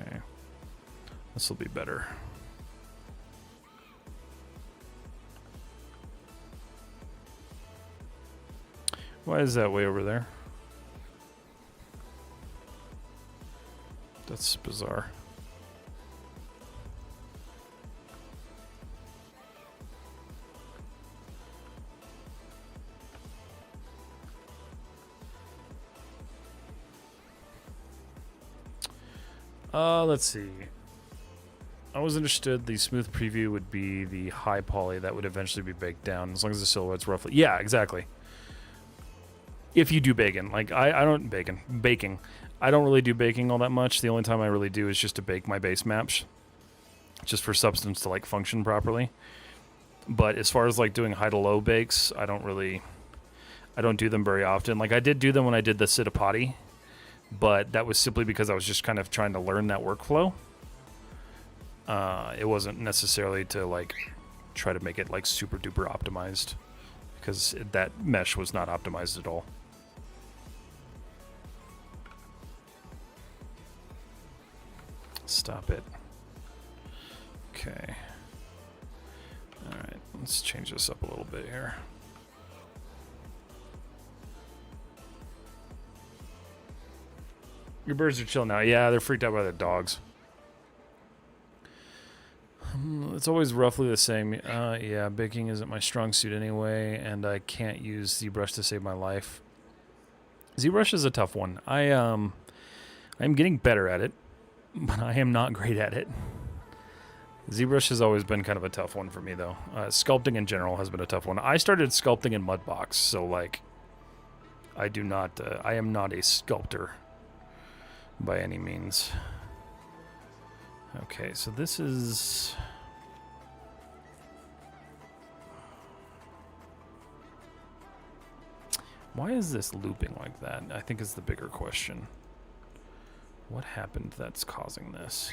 Okay. This will be better. Why is that way over there? That's bizarre. Let's see. I always understood the smooth preview would be the high poly that would eventually be baked down, as long as the silhouette's roughly... Yeah, exactly. If you do baking. Like, I don't... Baking. I don't really do baking all that much. The only time I really do is just to bake my base maps. Just for substance to, like, function properly. But as far as, like, doing high to low bakes, I don't do them very often. Like, I did do them when I did the Citapati, but that was simply because I was just kind of trying to learn that workflow. It wasn't necessarily to, like, try to make it, like, super duper optimized, because that mesh was not optimized at all. Stop it. Okay. Alright, let's change this up a little bit here. Your birds are chill now. Yeah, they're freaked out by the dogs. It's always roughly the same. Yeah, baking isn't my strong suit anyway, and I can't use ZBrush to save my life. ZBrush is a tough one. I'm getting better at it, but I am not great at it. ZBrush has always been kind of a tough one for me, though. Sculpting in general has been a tough one. I started sculpting in Mudbox, so like, I am not a sculptor by any means. Okay, so this is... Why is this looping like that? I think is the bigger question. What happened that's causing this?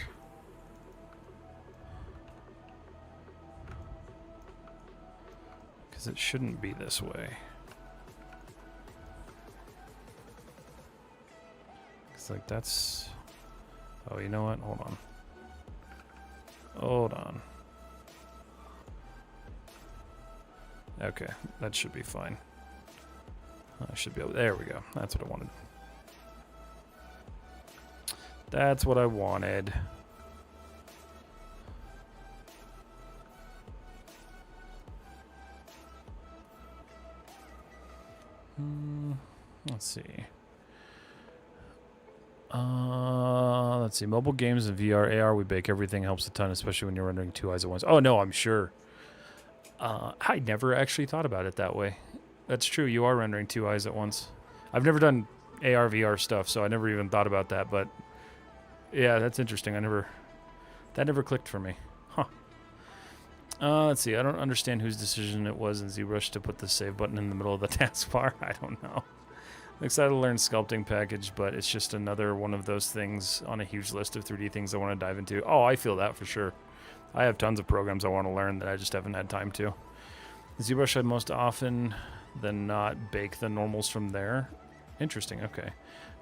Because it shouldn't be this way. It's like that's... Oh, you know what? Hold on. Hold on. Okay, that should be fine. I should be able... There we go. That's what I wanted. That's what I wanted. Let's see. Let's see. Mobile games and VR, AR, we bake everything helps a ton, especially when you're rendering two eyes at once. Oh, no, I'm sure. I never actually thought about it that way. That's true. You are rendering two eyes at once. I've never done AR, VR stuff, so I never even thought about that. But yeah, that's interesting. That never clicked for me. Huh. Let's see. I don't understand whose decision it was in ZBrush to put the save button in the middle of the taskbar. I don't know. I'm excited to learn sculpting package, but it's just another one of those things on a huge list of 3D things I want to dive into. Oh, I feel that for sure. I have tons of programs I want to learn that I just haven't had time to. ZBrush I'd most often than not bake the normals from there. Interesting, okay.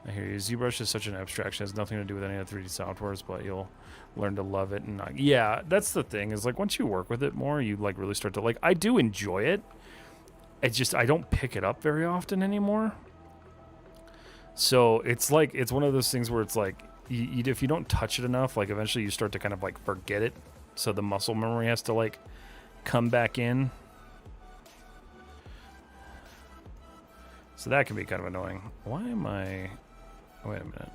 I hear you. ZBrush is such an abstraction. It has nothing to do with any of the 3D softwares, but you'll learn to love it. And not, yeah, that's the thing, is like once you work with it more, you like really start to like, I do enjoy it. It's just, I don't pick it up very often anymore. So it's like, it's one of those things where it's like, if you don't touch it enough, like eventually you start to kind of like forget it. So the muscle memory has to like come back in. So that can be kind of annoying. Why am I... Wait a minute.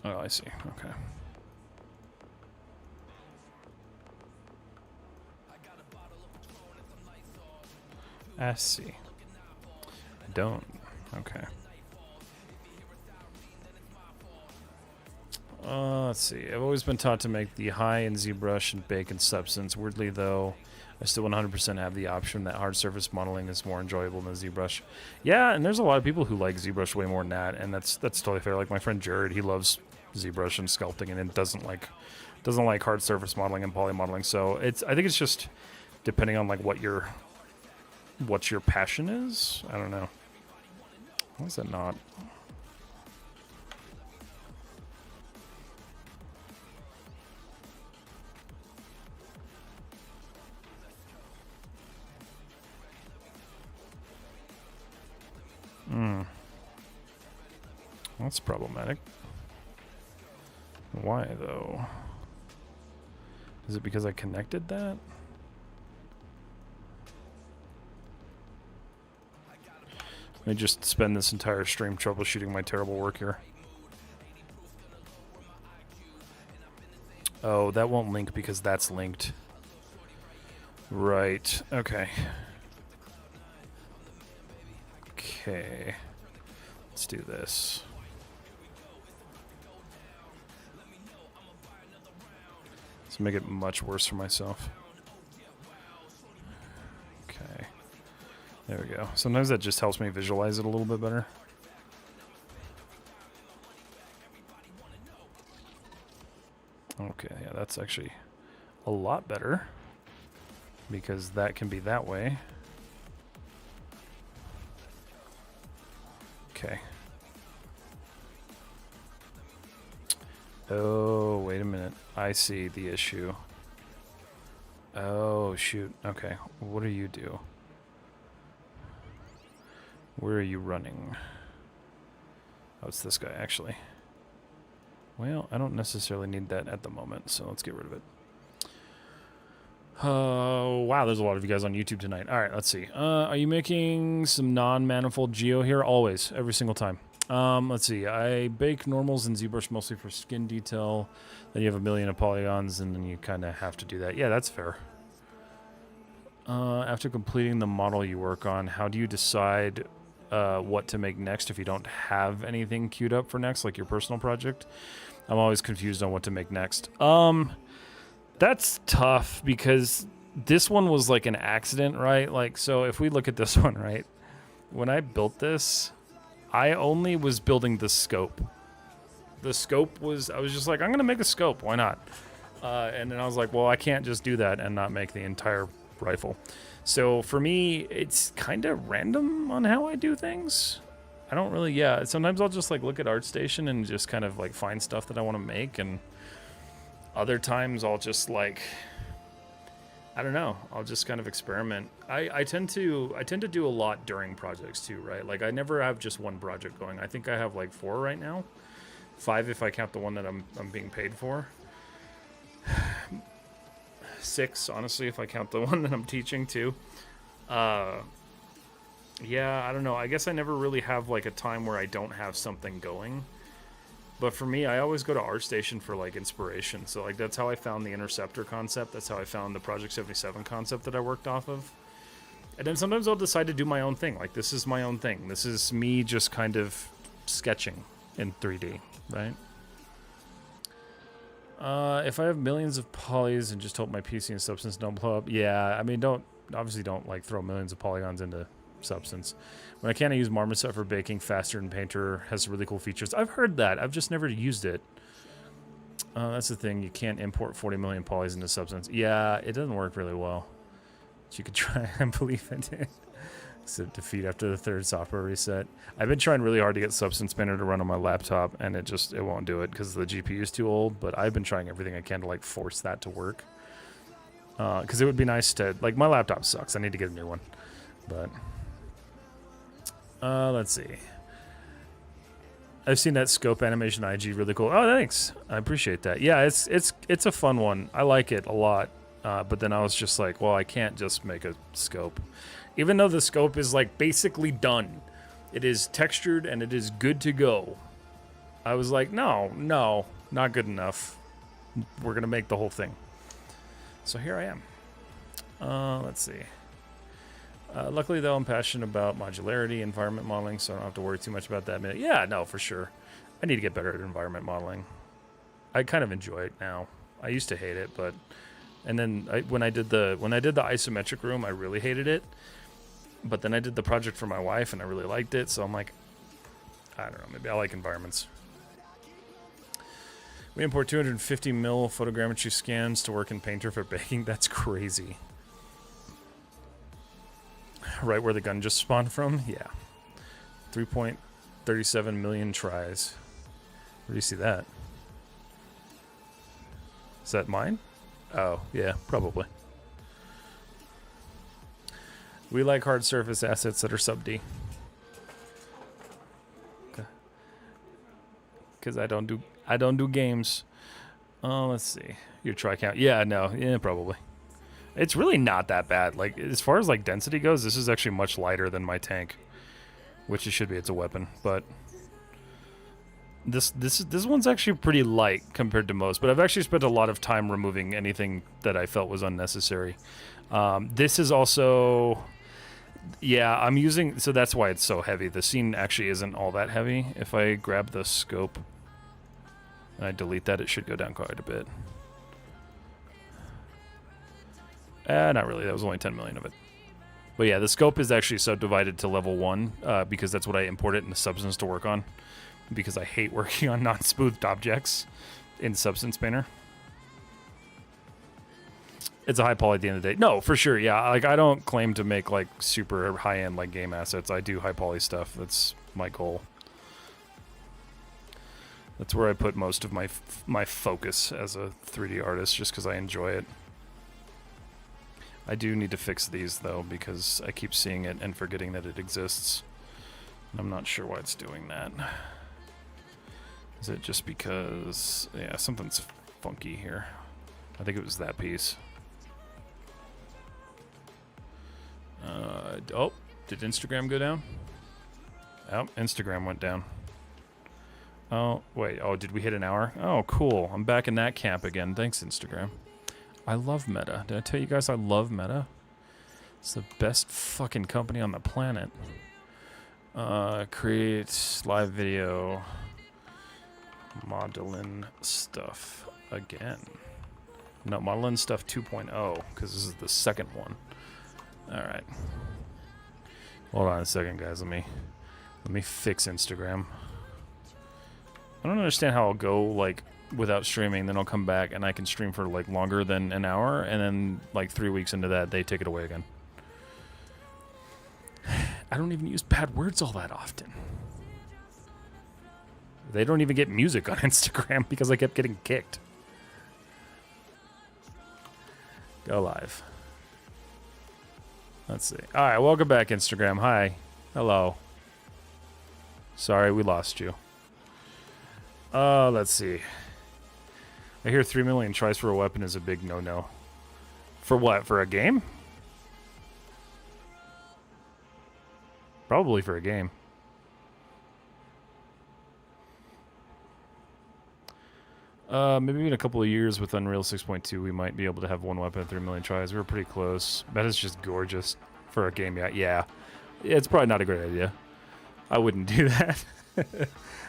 Oh, I see. Okay. I see. Don't. Okay. Let's see. I've always been taught to make the high in ZBrush and bake in Substance. Weirdly, though, I still 100% have the option that hard surface modeling is more enjoyable than ZBrush. Yeah, and there's a lot of people who like ZBrush way more than that, and that's totally fair. Like my friend Jared, he loves ZBrush and sculpting, and it doesn't like hard surface modeling and poly modeling. So I think it's just depending on like what your passion is. I don't know. Why is that not? That's problematic. Why though? Is it because I connected that? Let me just spend this entire stream troubleshooting my terrible work here. Oh, that won't link because that's linked. Right. Okay. Okay. Let's do this. Let's make it much worse for myself. Okay. There we go. Sometimes that just helps me visualize it a little bit better. Okay, yeah, that's actually a lot better. because that can be that way. Okay. Oh, wait a minute. I see the issue. Oh, shoot. Okay. What do you do? Where are you running? Oh, it's this guy, actually. Well, I don't necessarily need that at the moment, so let's get rid of it. Oh, wow, there's a lot of you guys on YouTube tonight. All right, let's see. Are you making some non-manifold geo here? Always, every single time. Let's see. I bake normals in ZBrush mostly for skin detail. Then you have a million of polygons, and then you kind of have to do that. Yeah, that's fair. After completing the model you work on, how do you decide what to make next if you don't have anything queued up for next, like your personal project? I'm always confused on what to make next. That's tough because this one was like an accident, right? Like, so if we look at this one, right? When I built this, I only was building the scope. The scope was, I was just like, I'm going to make a scope. Why not? And then I was like, well, I can't just do that and not make the entire rifle. So for me, it's kind of random on how I do things. I don't really, yeah. Sometimes I'll just like look at ArtStation and just kind of like find stuff that I want to make, and other times I'll just like, I don't know, I'll just kind of experiment. I tend to do a lot during projects too, right? Like I never have just one project going. I think I have like 4 right now. 5 if I count the one that I'm being paid for. 6, honestly, if I count the one that I'm teaching too. Yeah, I don't know. I guess I never really have like a time where I don't have something going. But for me, I always go to ArtStation for like inspiration. So like that's how I found the Interceptor concept. That's how I found the Project 77 concept that I worked off of. And then sometimes I'll decide to do my own thing. Like this is my own thing. This is me just kind of sketching in 3D, right? If I have millions of polys and just hope my PC and Substance don't blow up, yeah, I mean, obviously don't like throw millions of polygons into Substance. When I can, I use Marmoset for baking faster, and Painter has really cool features. I've heard that. I've just never used it. That's the thing. You can't import 40 million polys into Substance. Yeah, it doesn't work really well. But you could try. I believe it did. So defeat after the 3rd software reset. I've been trying really hard to get Substance Painter to run on my laptop, and it won't do it because the GPU is too old. But I've been trying everything I can to like force that to work. Because it would be nice to, like, my laptop sucks. I need to get a new one. But let's see. I've seen that scope animation IG, really cool. Oh, thanks. I appreciate that. Yeah, it's a fun one. I like it a lot. But then I was just like, well, I can't just make a scope. Even though the scope is like basically done. It is textured and it is good to go. I was like, no, not good enough. We're going to make the whole thing. So here I am. Let's see. Luckily, though, I'm passionate about modularity, environment modeling, so I don't have to worry too much about that. Yeah, no, for sure. I need to get better at environment modeling. I kind of enjoy it now. I used to hate it, but and then when I did the isometric room, I really hated it. But then I did the project for my wife, and I really liked it. So I'm like, I don't know, maybe I like environments. We import 250 mil photogrammetry scans to work in Painter for baking. That's crazy. Right where the gun just spawned from? Yeah. 3.37 million tries. Where do you see that? Is that mine? Oh, yeah, probably. We like hard surface assets that are sub D. Because I don't do games. Oh, let's see. Your try count. Yeah, no. Yeah, probably. It's really not that bad. Like, as far as like density goes, this is actually much lighter than my tank, which it should be. It's a weapon, but this one's actually pretty light compared to most. But I've actually spent a lot of time removing anything that I felt was unnecessary. This is also, yeah, I'm using, so that's why it's so heavy. The scene actually isn't all that heavy. If I grab the scope and I delete that, it should go down quite a bit. Not really. That was only 10 million of it. But yeah, the scope is actually subdivided to level 1 because that's what I imported into Substance to work on. Because I hate working on non-smoothed objects in Substance Painter. it's a high poly at the end of the day. No, for sure. Yeah, like I don't claim to make like super high end like game assets. I do high poly stuff. That's my goal. That's where I put most of my focus as a 3D artist, just because I enjoy it. I do need to fix these though, because I keep seeing it and forgetting that it exists. I'm not sure why it's doing that. Is it just because, yeah, something's funky here. I think it was that piece. Oh, did Instagram go down? Oh, Instagram went down. Oh, wait. Oh, did we hit an hour? Oh, cool. I'm back in that camp again. Thanks, Instagram. I love Meta. Did I tell you guys I love Meta? It's the best fucking company on the planet. Create live video. Modeling stuff again. No, modeling stuff 2.0, because this is the second one. Alright. Hold on a second, guys. Let me fix Instagram. I don't understand how I'll go like without streaming, then I'll come back and I can stream for like longer than an hour, and then like 3 weeks into that they take it away again. I don't even use bad words all that often. They don't even get music on Instagram because I kept getting kicked. Go live. Let's see. Alright, welcome back, Instagram. Hi. Hello. Sorry, we lost you. Let's see. I hear 3 million tries for a weapon is a big no-no. For what? For a game? Probably for a game. Maybe in a couple of years with Unreal 6.2, we might be able to have one weapon at 3 million tries. We were pretty close. That is just gorgeous for a game. Yeah, it's probably not a great idea. I wouldn't do that.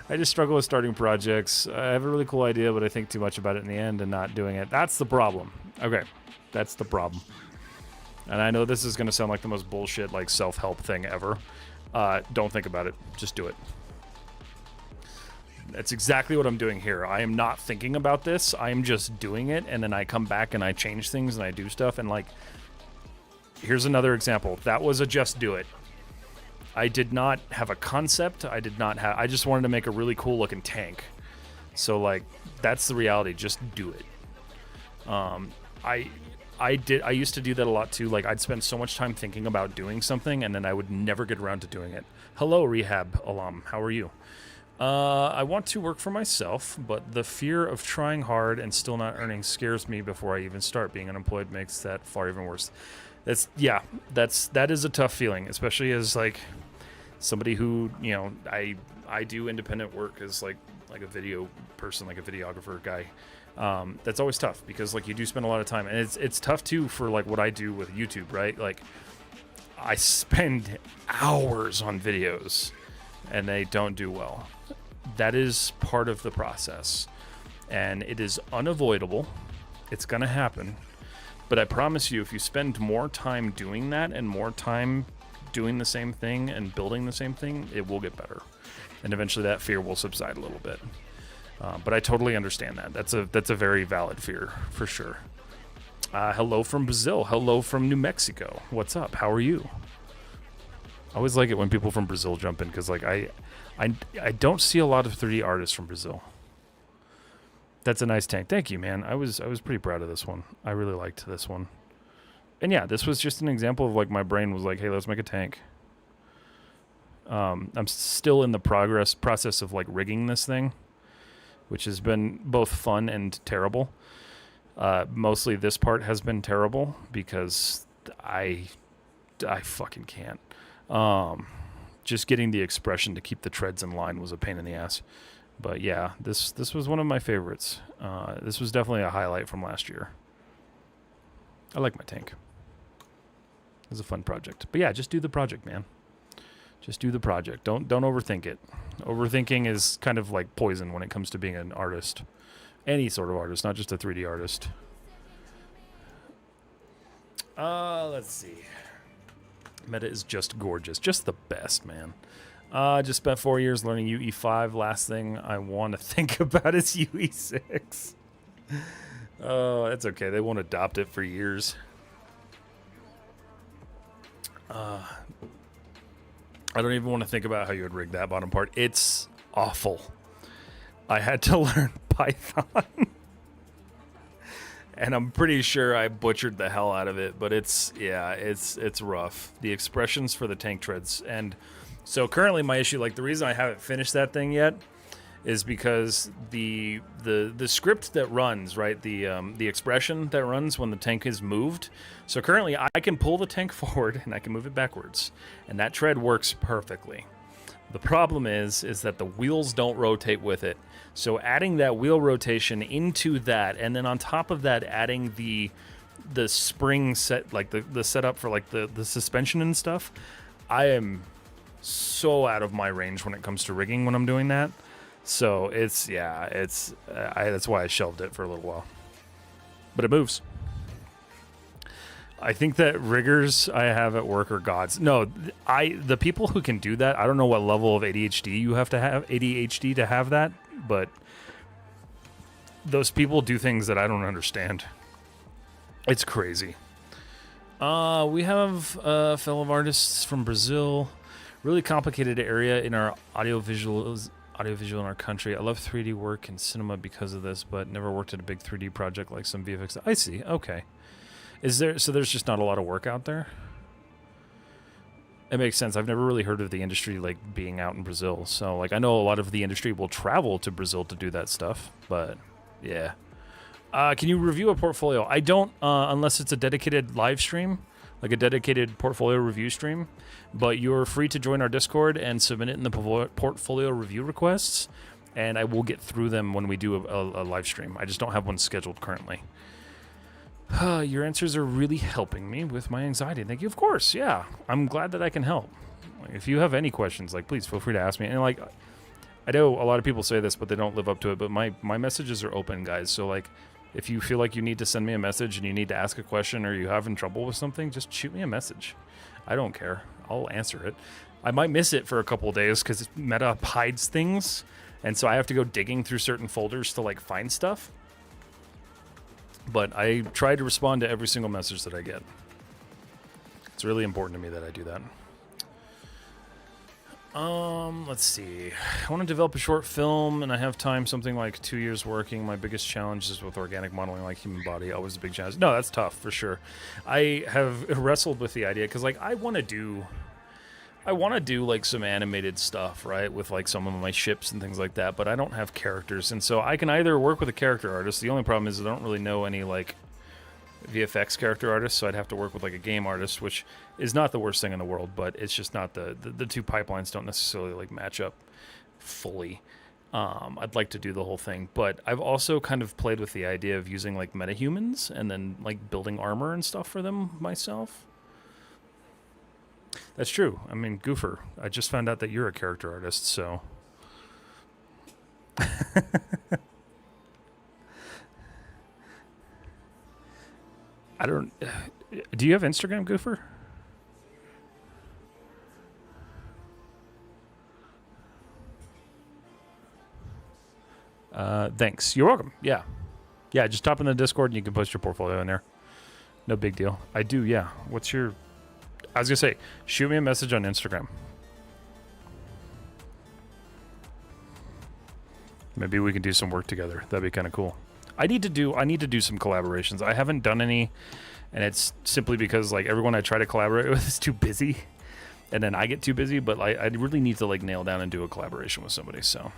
I just struggle with starting projects. I have a really cool idea, but I think too much about it in the end and not doing it. That's the problem. Okay, that's the problem. And I know this is going to sound like the most bullshit, like, self-help thing ever. Don't think about it. Just do it. That's exactly what I'm doing here. I am not thinking about this. I am just doing it, and then I come back and I change things and I do stuff. And, like, here's another example. That was a just do it. I did not have a concept. I just wanted to make a really cool looking tank. So, like, that's the reality. Just do it. I used to do that a lot too. Like, I'd spend so much time thinking about doing something, and then I would never get around to doing it. Hello, rehab alum. How are you? I want to work for myself, but the fear of trying hard and still not earning scares me before I even start. Being unemployed makes that far even worse. That is a tough feeling, especially as, like, somebody who, you know, I do independent work as like a video person, like a videographer guy. That's always tough because, like, you do spend a lot of time, and it's tough too for, like, what I do with YouTube, right? Like, I spend hours on videos and they don't do well. That is part of the process, and it is unavoidable. It's gonna happen. But I promise you, if you spend more time doing that and more time doing the same thing and building the same thing, it will get better. And eventually that fear will subside a little bit. But I totally understand that. That's a very valid fear, for sure. Hello from Brazil. Hello from New Mexico. What's up? How are you? I always like it when people from Brazil jump in, because, like, I don't see a lot of 3D artists from Brazil. That's a nice tank. Thank you, man. I was pretty proud of this one. I really liked this one. And yeah, this was just an example of, like, my brain was like, hey, let's make a tank. I'm still in the process of, like, rigging this thing, which has been both fun and terrible. Mostly this part has been terrible because I fucking can't. Just getting the expression to keep the treads in line was a pain in the ass. But yeah, this was one of my favorites. This was definitely a highlight from last year. I like my tank. It was a fun project. But yeah, just do the project, man. Just do the project. Don't overthink it. Overthinking is kind of like poison when it comes to being an artist. Any sort of artist, not just a 3D artist. Let's see. Meta is just gorgeous. Just the best, man. Just spent 4 years learning UE5. Last thing I want to think about is UE6. Oh, it's okay. They won't adopt it for years. I don't even want to think about how you would rig that bottom part. It's awful. I had to learn Python. And I'm pretty sure I butchered the hell out of it, but it's rough. The expressions for the tank treads. And so currently my issue, like the reason I haven't finished that thing yet is because the script that runs, right, the expression that runs when the tank is moved. So currently I can pull the tank forward and I can move it backwards, and that tread works perfectly. The problem is that the wheels don't rotate with it. So adding that wheel rotation into that, and then on top of that adding the spring set, like the setup for like the suspension and stuff, I am so out of my range when it comes to rigging when I'm doing that. So that's why I shelved it for a little while. But it moves. I think that riggers I have at work are gods. No, the people who can do that, I don't know what level of ADHD you have ADHD to have that, but those people do things that I don't understand. It's crazy. We have fellow artists from Brazil. Really complicated area in our audiovisual in our country. I love 3D work and cinema because of this, but never worked at a big 3D project like some VFX. I see. Okay. So there's just not a lot of work out there? It makes sense. I've never really heard of the industry like being out in Brazil. So like I know a lot of the industry will travel to Brazil to do that stuff, but yeah. Can you review a portfolio? I don't unless it's a dedicated live stream, like a dedicated portfolio review stream, but you're free to join our Discord and submit it in the portfolio review requests, and I will get through them when we do a live stream. I just don't have one scheduled currently. Your answers are really helping me with my anxiety. Thank you. Of course, yeah. I'm glad that I can help. Like, if you have any questions, like please feel free to ask me. And like, I know a lot of people say this, but they don't live up to it. But my messages are open, guys. So like, if you feel like you need to send me a message and you need to ask a question or you're having trouble with something, just shoot me a message. I don't care. I'll answer it. I might miss it for a couple of days because Meta hides things, and so I have to go digging through certain folders to like find stuff. But I try to respond to every single message that I get. It's really important to me that I do that. Let's see. I want to develop a short film, and I have time, something like 2 years working. My biggest challenge is with organic modeling, like human body. Always a big challenge. No, that's tough for sure. I have wrestled with the idea because, like, I want to do like some animated stuff, right, with like some of my ships and things like that. But I don't have characters, and so I can either work with a character artist. The only problem is I don't really know any like VFX character artists, so I'd have to work with like a game artist, which is not the worst thing in the world, but it's just not the two pipelines don't necessarily like match up fully. I'd like to do the whole thing, but I've also kind of played with the idea of using like metahumans and then like building armor and stuff for them myself. That's true. I mean, Goofer, I just found out that you're a character artist, so I don't. Do you have Instagram, Goofer? Thanks. You're welcome. Yeah. Yeah, just hop in the Discord and you can post your portfolio in there. No big deal. I do, yeah. What's your... I was going to say, shoot me a message on Instagram. Maybe we can do some work together. That'd be kind of cool. I need to do some collaborations. I haven't done any, and it's simply because like everyone I try to collaborate with is too busy, and then I get too busy. But I really need to like nail down and do a collaboration with somebody. So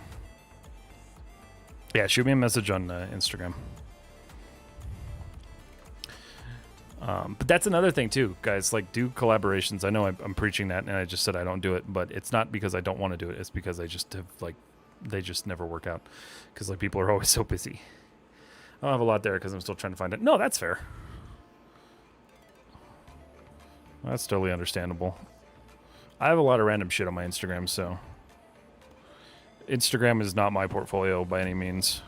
yeah, shoot me a message on Instagram. But that's another thing too, guys. Like, do collaborations. I know I'm preaching that, and I just said I don't do it, but it's not because I don't want to do it. It's because I just have like, they just never work out because like people are always so busy. I don't have a lot there because I'm still trying to find it. No, that's fair. That's totally understandable. I have a lot of random shit on my Instagram, so Instagram is not my portfolio by any means.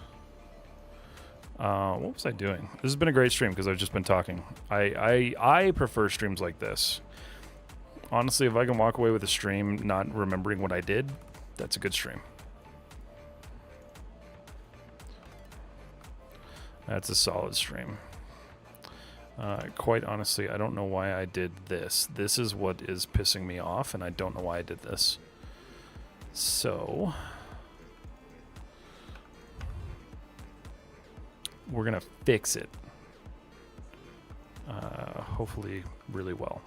What was I doing? This has been a great stream because I've just been talking. I prefer streams like this. Honestly, if I can walk away with a stream not remembering what I did, that's a good stream. That's a solid stream. Quite honestly, I don't know why I did this. This is what is pissing me off, and I don't know why I did this. So we're gonna fix it. Hopefully really well.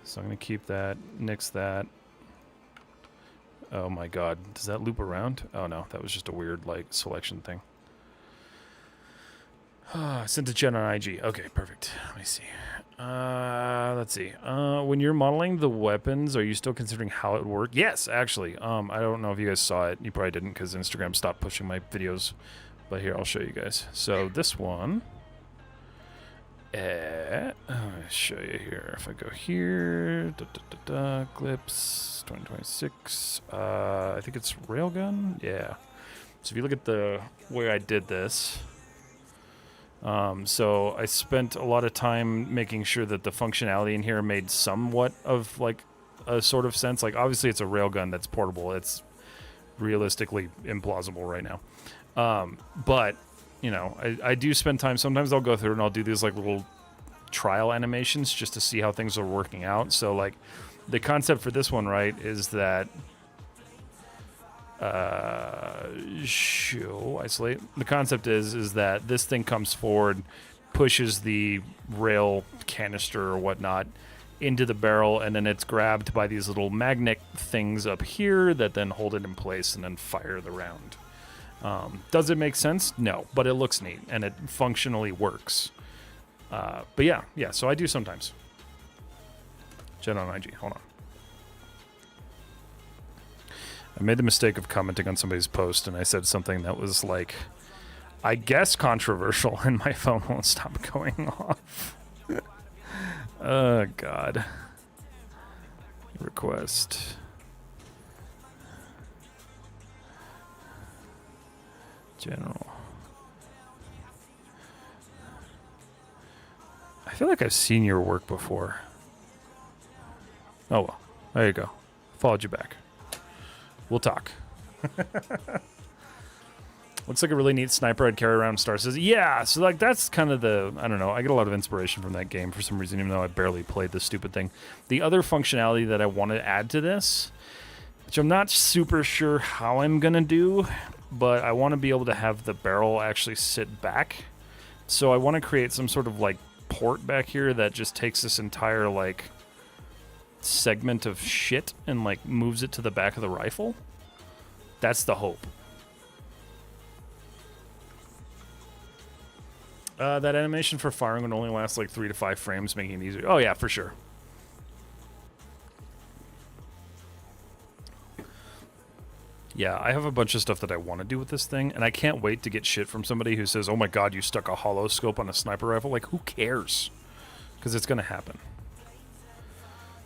So I'm gonna keep that, nix that. Oh my god, does that loop around? Oh no, that was just a weird like selection thing. Sent to Jen on IG. Okay, perfect. Let me see. Let's see. When you're modeling the weapons, are you still considering how it worked? Yes, actually. I don't know if you guys saw it. You probably didn't because Instagram stopped pushing my videos. But here, I'll show you guys. So this one. I'll show you here. If I go here, clips 2026. I think it's railgun. Yeah. So if you look at the way I did this. So I spent a lot of time making sure that the functionality in here made somewhat of like a sort of sense. Like obviously it's a railgun that's portable. It's realistically implausible right now. But you know, I do spend time. Sometimes I'll go through and I'll do these like little trial animations just to see how things are working out. So like the concept for this one, right, is that show isolate. The concept is that this thing comes forward, pushes the rail canister or whatnot into the barrel, and then it's grabbed by these little magnet things up here that then hold it in place and then fire the round. Does it make sense? No, but it looks neat and it functionally works. But yeah, so I do sometimes. Jen on IG, hold on. I made the mistake of commenting on somebody's post, and I said something that was like, I guess controversial, and my phone won't stop going off. Oh, God. Request. General. I feel like I've seen your work before. Oh, well. There you go. Followed you back. We'll talk. Looks like a really neat sniper I'd carry around. Star says, yeah, so like that's kind of the, I don't know, I get a lot of inspiration from that game for some reason, even though I barely played this stupid thing. The other functionality that I want to add to this, which I'm not super sure how I'm going to do, but I want to be able to have the barrel actually sit back. So I want to create some sort of like port back here that just takes this entire like segment of shit and like moves it to the back of the rifle. That's the hope. That animation for firing would only last like 3 to 5 frames, making it easier. Oh yeah, for sure. Yeah, I have a bunch of stuff that I want to do with this thing, and I can't wait to get shit from somebody who says, oh my god, you stuck a hollow scope on a sniper rifle. Like, who cares? Because it's going to happen.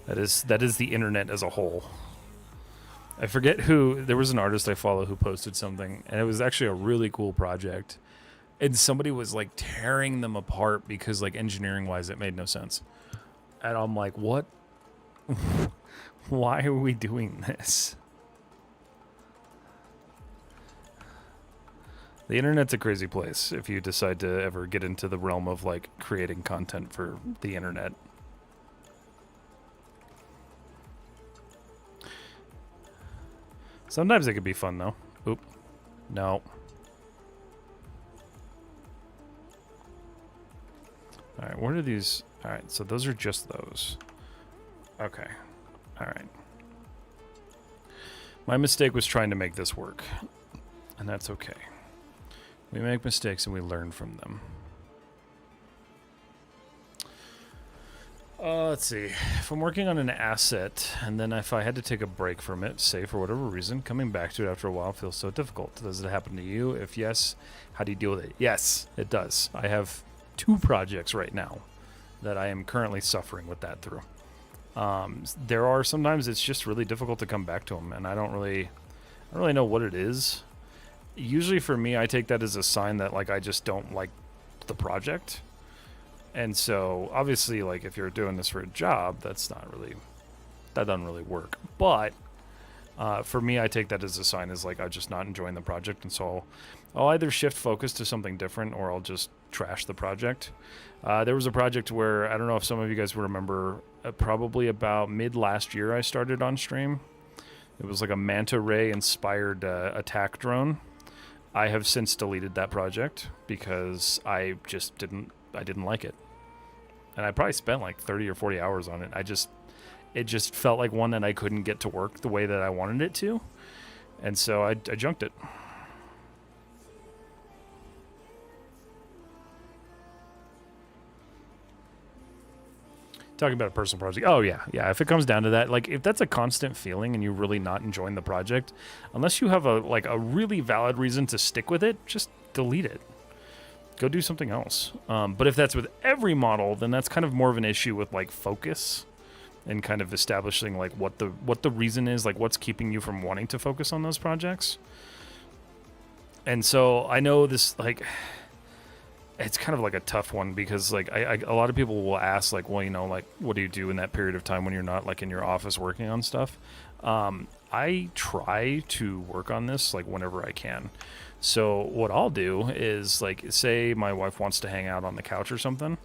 That is the internet as a whole. I forget who, there was an artist I follow who posted something, and it was actually a really cool project. And somebody was like tearing them apart because like engineering wise it made no sense. And I'm like, what? Why are we doing this? The internet's a crazy place if you decide to ever get into the realm of like creating content for the internet. Sometimes it could be fun though. Oop. No. Alright, what are these? Alright, so those are just those. Okay. Alright. My mistake was trying to make this work. And that's okay. We make mistakes and we learn from them. Let's see. If I'm working on an asset, and then if I had to take a break from it, say for whatever reason, coming back to it after a while feels so difficult. Does it happen to you? If yes, how do you deal with it? Yes, it does. I have 2 projects right now that I am currently suffering with that through. There are sometimes it's just really difficult to come back to them, and I don't really know what it is. Usually for me, I take that as a sign that like I just don't like the project. And so obviously like if you're doing this for a job, that doesn't really work. But For me, I take that as a sign as like I'm just not enjoying the project, and so I'll either shift focus to something different or I'll just trash the project. There was a project where I don't know if some of you guys remember, probably about mid last year I started on stream. It was like a manta ray inspired attack drone. I have since deleted that project because I just didn't like it. And I probably spent like 30 or 40 hours on it. It just felt like one that I couldn't get to work the way that I wanted it to. And so I junked it. Talking about a personal project. Oh, yeah. Yeah, if it comes down to that, like, if that's a constant feeling and you're really not enjoying the project, unless you have a really valid reason to stick with it, just delete it. Go do something else. But if that's with every model, then that's kind of more of an issue with, like, focus and kind of establishing, like, what the reason is, like, what's keeping you from wanting to focus on those projects. And so I know this, like... It's kind of like a tough one because like a lot of people will ask like, well, you know, like what do you do in that period of time when you're not like in your office working on stuff? I try to work on this like whenever I can. So what I'll do is like, say my wife wants to hang out on the couch or something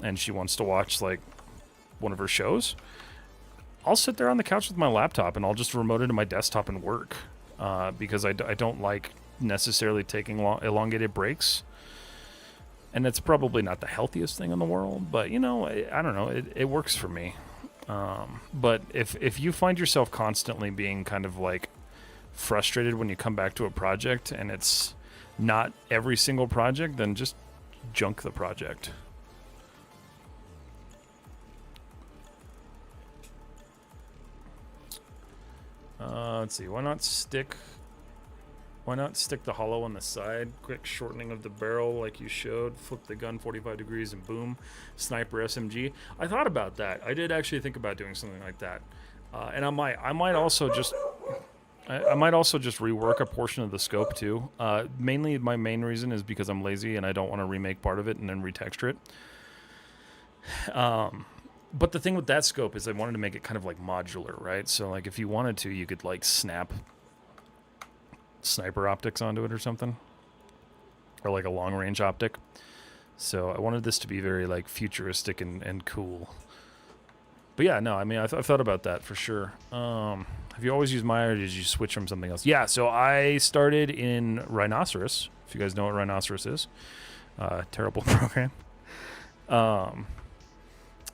and she wants to watch like one of her shows. I'll sit there on the couch with my laptop and I'll just remote it to my desktop and work because I don't like necessarily taking elongated breaks. And it's probably not the healthiest thing in the world, but, you know, I don't know. It works for me. But if you find yourself constantly being kind of, like, frustrated when you come back to a project and it's not every single project, then just junk the project. Let's see. Why not stick the hollow on the side? Quick shortening of the barrel like you showed. Flip the gun 45 degrees and boom. Sniper SMG. I thought about that. I did actually think about doing something like that. And I might also just rework a portion of the scope too. Mainly my main reason is because I'm lazy and I don't want to remake part of it and then retexture it. But the thing with that scope is I wanted to make it kind of like modular, right? So like if you wanted to, you could like snap sniper optics onto it or something, or like a long range optic. So I wanted this to be very like futuristic and cool. But yeah, no, I mean I've thought about that for sure. Have you always used Maya or did you switch from something else? Yeah, so I started in Rhinoceros, if you guys know what Rhinoceros is. Terrible program.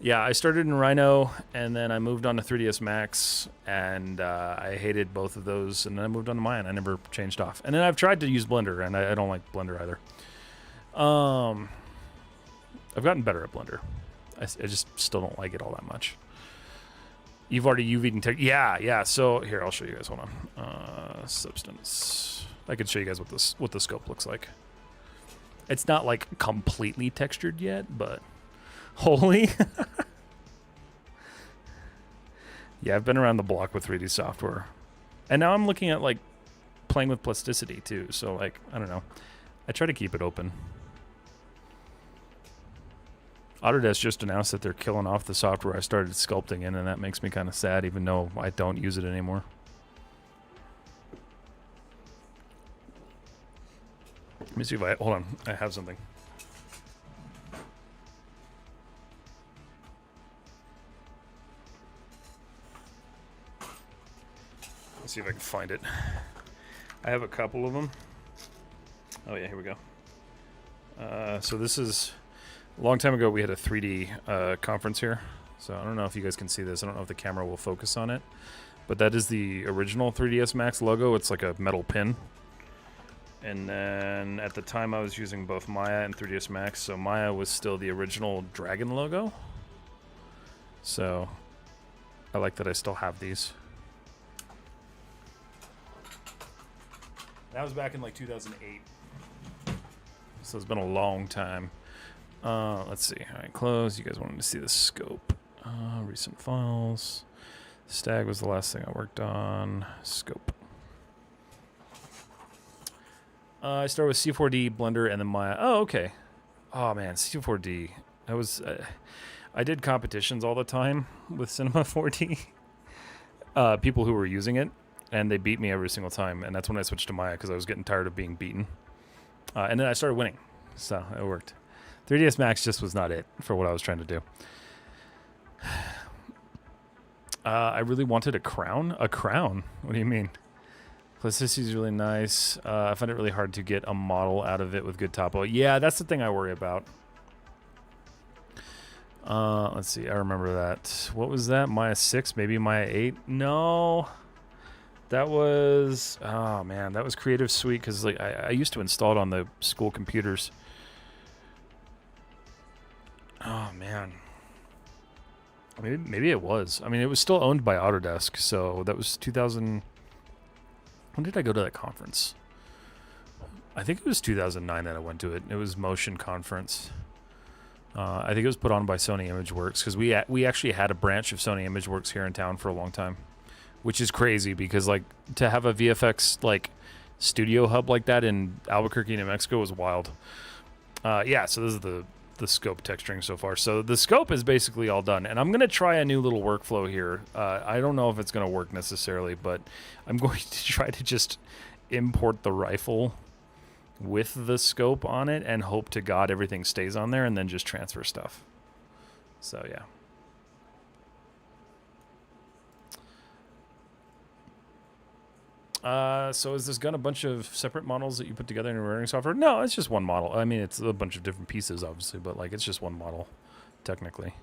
Yeah, I started in Rhino, and then I moved on to 3ds Max, and I hated both of those, and then I moved on to Maya, and I never changed off. And then I've tried to use Blender, and I don't like Blender either. I've gotten better at Blender. I just still don't like it all that much. You've already UV'd and tech. Yeah. So here, I'll show you guys. Hold on. Substance. I can show you guys what the scope looks like. It's not like completely textured yet, but holy. Yeah, I've been around the block with 3D software, and now I'm looking at like playing with plasticity too. So like, I don't know. I try to keep it open. Autodesk just announced that they're killing off the software I started sculpting in, and that makes me kind of sad, even though I don't use it anymore. Let me see if hold on, I have something. Let's see if I can find it. I have a couple of them. Oh yeah, here we go. So this is... A long time ago, we had a 3D conference here, so I don't know if you guys can see this. I don't know if the camera will focus on it, but that is the original 3ds Max logo. It's like a metal pin. And then at the time, I was using both Maya and 3ds Max, so Maya was still the original dragon logo. So I like that I still have these. That was back in like 2008, so it's been a long time. Let's see. All right, close. You guys wanted to see the scope. Recent files. Stag was the last thing I worked on. Scope. I started with C4D, Blender, and then Maya. Oh, okay. Oh, man, C4D. That was... I did competitions all the time with Cinema 4D. People who were using it. and they beat me every single time. And that's when I switched to Maya because I was getting tired of being beaten. And then I started winning, so it worked. 3ds Max just was not it for what I was trying to do. I really wanted a crown. A crown? What do you mean? Plasticity is really nice. I find it really hard to get a model out of it with good topo. Yeah, that's the thing I worry about. Let's see. I remember that. What was that? Maya 6? Maybe Maya 8? No. That was... Oh, man. That was Creative Suite because like, I used to install it on the school computers. Oh, man. Maybe it was. I mean, it was still owned by Autodesk, so that was 2000... When did I go to that conference? I think it was 2009 that I went to it. It was Motion Conference. I think it was put on by Sony ImageWorks because we actually had a branch of Sony ImageWorks here in town for a long time, which is crazy because like to have a VFX like studio hub like that in Albuquerque, New Mexico was wild. Yeah, so this is the scope texturing so far. So the scope is basically all done, and I'm gonna try a new little workflow here. I don't know if it's gonna work necessarily, but I'm going to try to just import the rifle with the scope on it and hope to God everything stays on there and then just transfer stuff. So yeah. So is this gun a bunch of separate models that you put together in your rendering software? No, it's just one model. I mean, it's a bunch of different pieces, obviously, but like it's just one model, technically.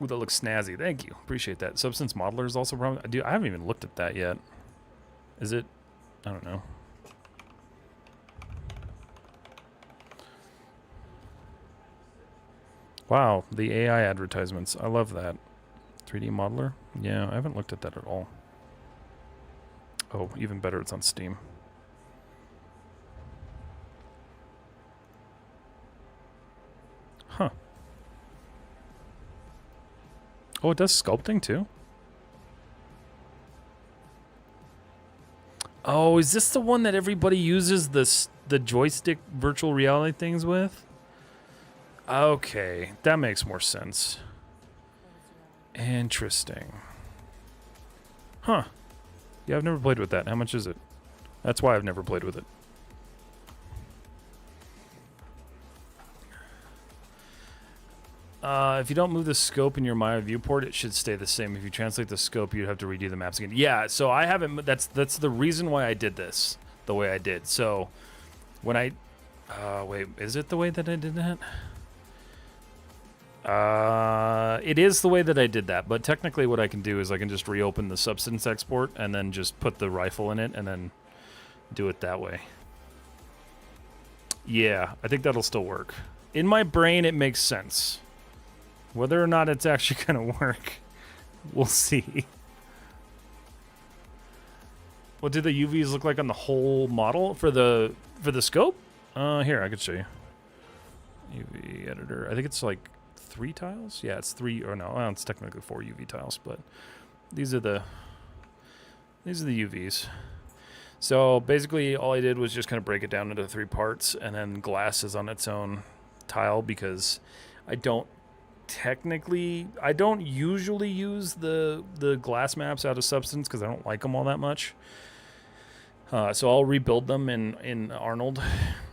Ooh, that looks snazzy. Thank you. Appreciate that. Substance Modeler is also prominent. Dude, I haven't even looked at that yet. Is it? I don't know. Wow, the AI advertisements. I love that. 3D Modeler? Yeah, I haven't looked at that at all. Oh, even better, it's on Steam. Huh. Oh, it does sculpting too? Oh, is this the one that everybody uses the joystick virtual reality things with? Okay, that makes more sense. Interesting. Huh. Yeah, I've never played with that. How much is it? That's why I've never played with it. If you don't move the scope in your Maya viewport, it should stay the same. If you translate the scope, you'd have to redo the maps again. Yeah, so I haven't... That's the reason why I did this the way I did. So, when I... wait, is it the way that I did that? It is the way that I did that, but technically what I can do is I can just reopen the substance export and then just put the rifle in it and then do it that way. Yeah, I think that'll still work. In my brain, it makes sense. Whether or not it's actually going to work, we'll see. What do the UVs look like on the whole model for the scope? Here, I could show you. UV editor. I think it's like 3 tiles? Yeah, it's 3, or no, well, it's technically 4 UV tiles, but these are the UVs. So basically all I did was just kind of break it down into 3 parts, and then glass is on its own tile because I don't usually use the glass maps out of Substance because I don't like them all that much. So I'll rebuild them in Arnold,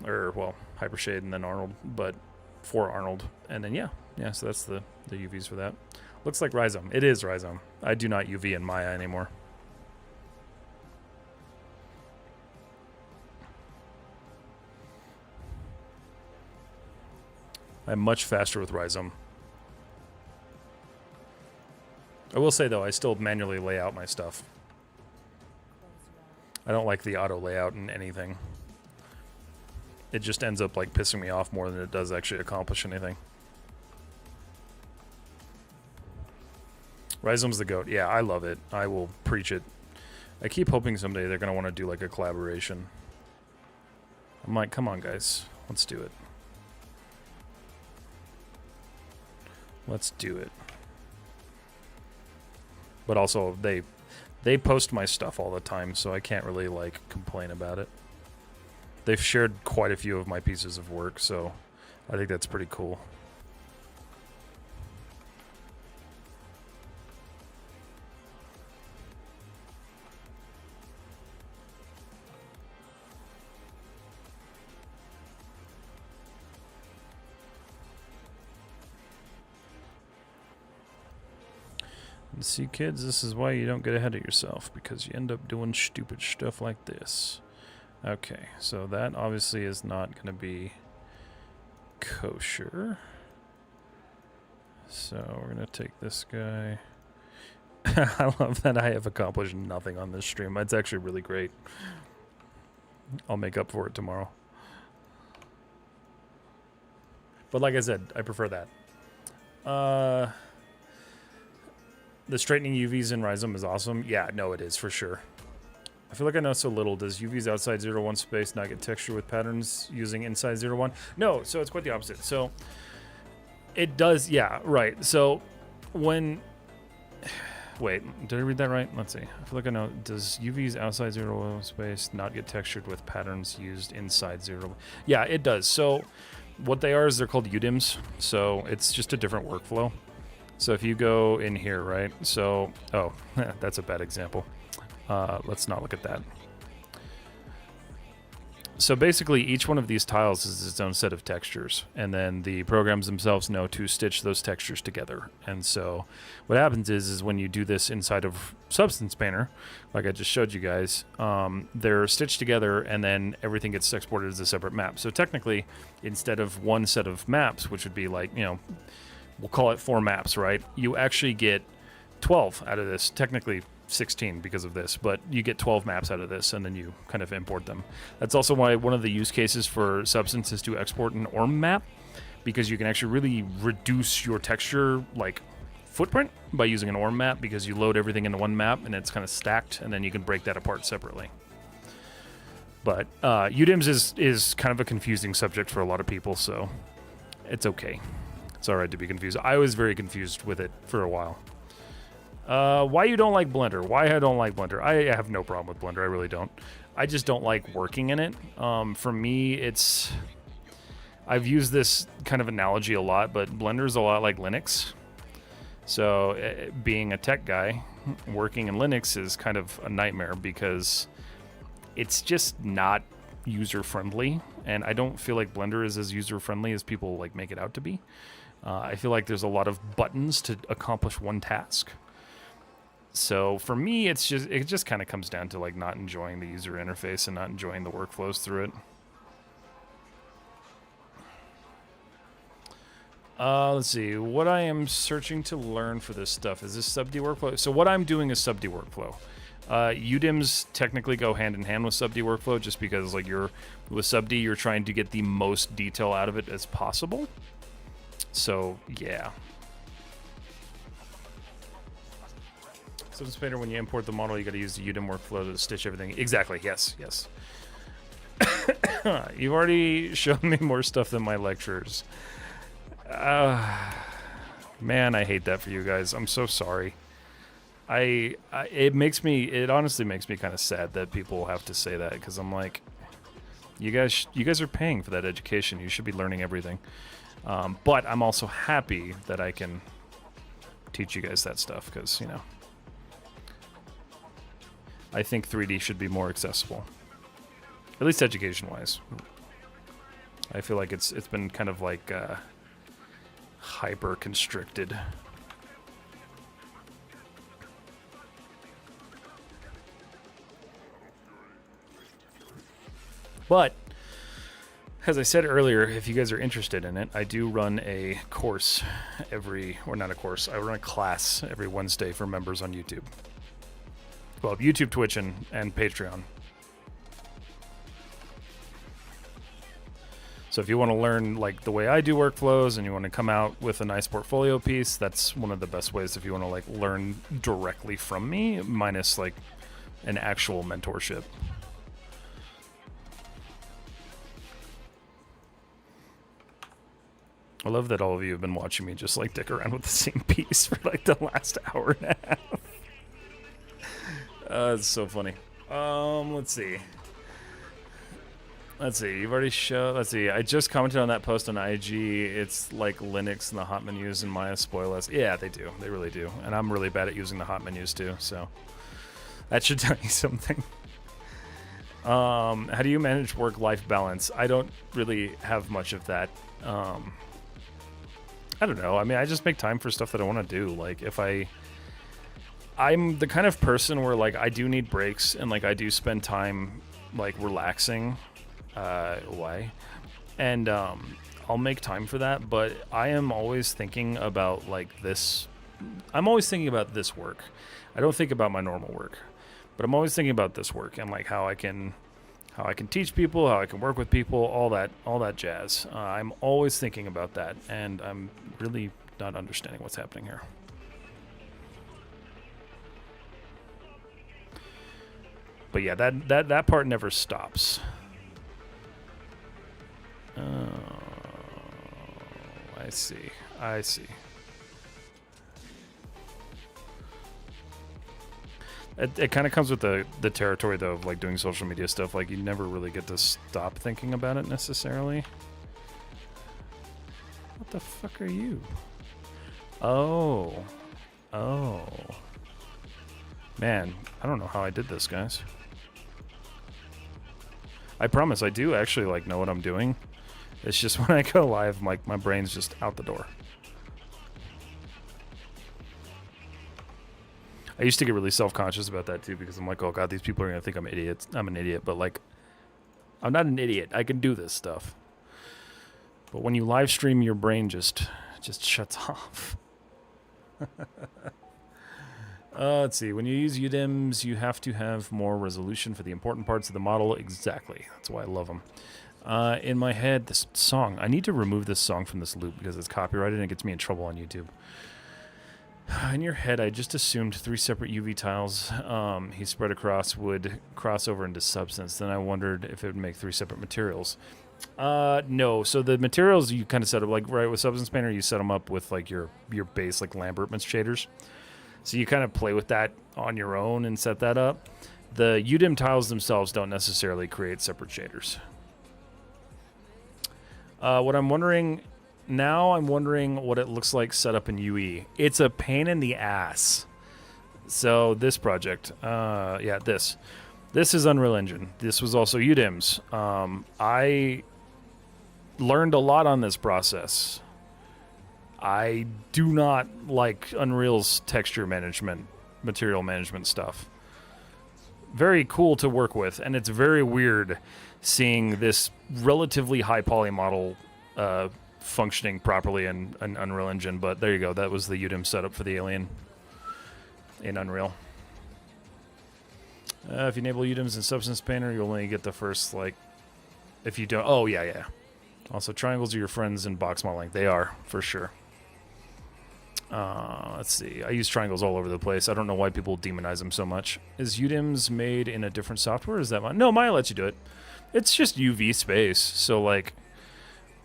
or well, Hypershade and then Arnold, but for Arnold, and then yeah, so that's the UVs for that. Looks like Rhizome. It is Rhizome. I do not UV in Maya anymore. I'm much faster with Rhizome. I will say though, I still manually lay out my stuff. I don't like the auto layout in anything. It just ends up like pissing me off more than it does actually accomplish anything. Rhizome's the GOAT. Yeah, I love it. I will preach it. I keep hoping someday they're going to want to do like a collaboration. I'm like, come on guys, let's do it. Let's do it. But also, they post my stuff all the time, so I can't really like complain about it. They've shared quite a few of my pieces of work, so I think that's pretty cool. See, kids, this is why you don't get ahead of yourself, because you end up doing stupid stuff like this. Okay, so that obviously is not going to be kosher. So we're going to take this guy. I love that I have accomplished nothing on this stream. It's actually really great. I'll make up for it tomorrow. But like I said, I prefer that. The straightening UVs in Rhizome is awesome. Yeah, no, it is for sure. I feel like I know so little. Does UVs outside 0-1 space not get texture with patterns using inside 0-1? No, so it's quite the opposite. So it does, yeah, right. So when... Wait, did I read that right? Let's see. I feel like I know. Does UVs outside 0 space not get textured with patterns used inside 0? Yeah, it does. So what they are is they're called UDIMs. So it's just a different workflow. So if you go in here, right? So, oh, that's a bad example. Let's not look at that. So basically, each one of these tiles is its own set of textures, and then the programs themselves know to stitch those textures together. And so what happens is when you do this inside of Substance Painter, like I just showed you guys, they're stitched together, and then everything gets exported as a separate map. So technically, instead of one set of maps, which would be like, you know, we'll call it 4 maps, right? You actually get 12 out of this, technically 16 because of this, but you get 12 maps out of this, and then you kind of import them. That's also why one of the use cases for Substance is to export an ORM map, because you can actually really reduce your texture like footprint by using an ORM map, because you load everything into one map and it's kind of stacked, and then you can break that apart separately. But UDIMs is kind of a confusing subject for a lot of people, so it's okay. It's all right to be confused. I was very confused with it for a while. Why you don't like Blender? Why I don't like Blender? I have no problem with Blender. I really don't. I just don't like working in it. For me, it's... I've used this kind of analogy a lot, but Blender is a lot like Linux. So being a tech guy, working in Linux is kind of a nightmare because it's just not user-friendly. And I don't feel like Blender is as user-friendly as people like make it out to be. I feel like there's a lot of buttons to accomplish one task. So for me, it just kind of comes down to like not enjoying the user interface and not enjoying the workflows through it. Let's see. What I am searching to learn for this stuff is this sub-D workflow. So what I'm doing is sub-D workflow. UDIMs technically go hand in hand with sub-D workflow, just because like with sub-D you're trying to get the most detail out of it as possible. So yeah. Substance Painter, when you import the model, you got to use the UDIM workflow to stitch everything. Exactly. Yes. Yes. You've already shown me more stuff than my lectures. Man, I hate that for you guys. I'm so sorry. It honestly makes me kind of sad that people have to say that, because I'm like, you guys are paying for that education. You should be learning everything. But I'm also happy that I can teach you guys that stuff, because, you know, I think 3D should be more accessible, at least education-wise. I feel like it's been kind of like hyper-constricted. But as I said earlier, if you guys are interested in it, I do run a course I run a class every Wednesday for members on YouTube. Well, YouTube, Twitch, and Patreon. So if you want to learn like the way I do workflows and you want to come out with a nice portfolio piece, that's one of the best ways if you want to like learn directly from me, minus like an actual mentorship. I love that all of you have been watching me just like dick around with the same piece for like the last hour and a half. It's so funny. Let's see. You've already showed... Let's see. I just commented on that post on IG. It's like Linux and the hot menus in Maya spoil us. Yeah, they do. They really do. And I'm really bad at using the hot menus too, so... That should tell you something. How do you manage work-life balance? I don't really have much of that. I don't know. I mean, I just make time for stuff that I want to do. Like, if I I'm the kind of person where like I do need breaks and like I do spend time like relaxing away, and I'll make time for that. But I am always thinking about like this. I'm always thinking about this work. I don't think about my normal work, but I'm always thinking about this work and like how I can teach people, how I can work with people, all that jazz. I'm always thinking about that, and I'm really not understanding what's happening here. But yeah, that part never stops. I see. It kind of comes with the territory, though, of like doing social media stuff. Like, you never really get to stop thinking about it necessarily. What the fuck are you? Oh. Man, I don't know how I did this, guys. I promise I do actually like know what I'm doing. It's just when I go live, my brain's just out the door. I used to get really self-conscious about that too, because I'm like, oh god, these people are gonna think I'm an idiot, but like, I'm not an idiot. I can do this stuff. But when you live stream, your brain just shuts off. Let's see. When you use UDIMs, you have to have more resolution for the important parts of the model. Exactly. That's why I love them. In my head, this song. I need to remove this song from this loop because it's copyrighted and it gets me in trouble on YouTube. In your head, I just assumed 3 separate UV tiles he spread across would cross over into substance. Then I wondered if it would make 3 separate materials. No. So the materials you kind of set up, like, right, with Substance Painter, you set them up with, like, your base, like, Lambert-Mintz shaders. So you kind of play with that on your own and set that up. The UDIM tiles themselves don't necessarily create separate shaders. What I'm wondering now, I'm wondering what it looks like set up in UE. It's a pain in the ass. So this project, this is Unreal Engine. This was also UDIMs. I learned a lot on this process. I do not like Unreal's texture management, material management stuff. Very cool to work with, and it's very weird seeing this relatively high poly model functioning properly in Unreal Engine, but there you go. That was the UDIM setup for the alien in Unreal. If you enable UDIMs in Substance Painter, you only get the first, like, if you don't... Oh, yeah. Also, triangles are your friends in box modeling. They are, for sure. Let's see. I use triangles all over the place. I don't know why people demonize them so much. Is UDIMs made in a different software? Is that Maya? No, Maya lets you do it. It's just UV space. So, like,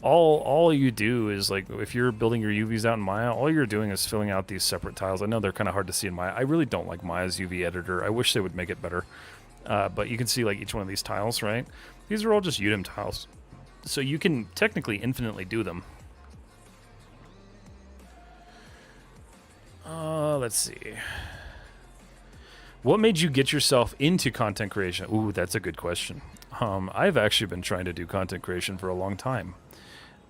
all you do is, like, if you're building your UVs out in Maya, all you're doing is filling out these separate tiles. I know they're kind of hard to see in Maya. I really don't like Maya's UV editor. I wish they would make it better. But you can see, like, each one of these tiles, right? These are all just UDIM tiles. So you can technically infinitely do them. Let's see. What made you get yourself into content creation? Ooh, that's a good question. I've actually been trying to do content creation for a long time.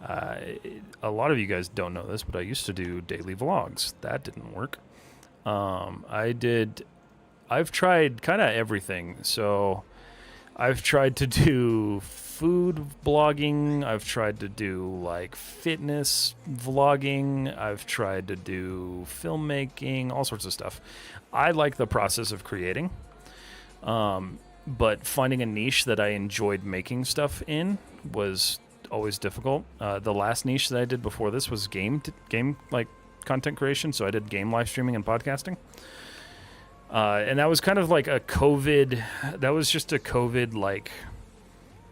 A lot of you guys don't know this, but I used to do daily vlogs. That didn't work. I've tried kind of everything. So I've tried to do food blogging. I've tried to do, like, fitness vlogging. I've tried to do filmmaking, all sorts of stuff. I like the process of creating, but finding a niche that I enjoyed making stuff in was always difficult. The last niche that I did before this was game like content creation. So I did game live streaming and podcasting. And that was kind of like a COVID. That was just a COVID, like,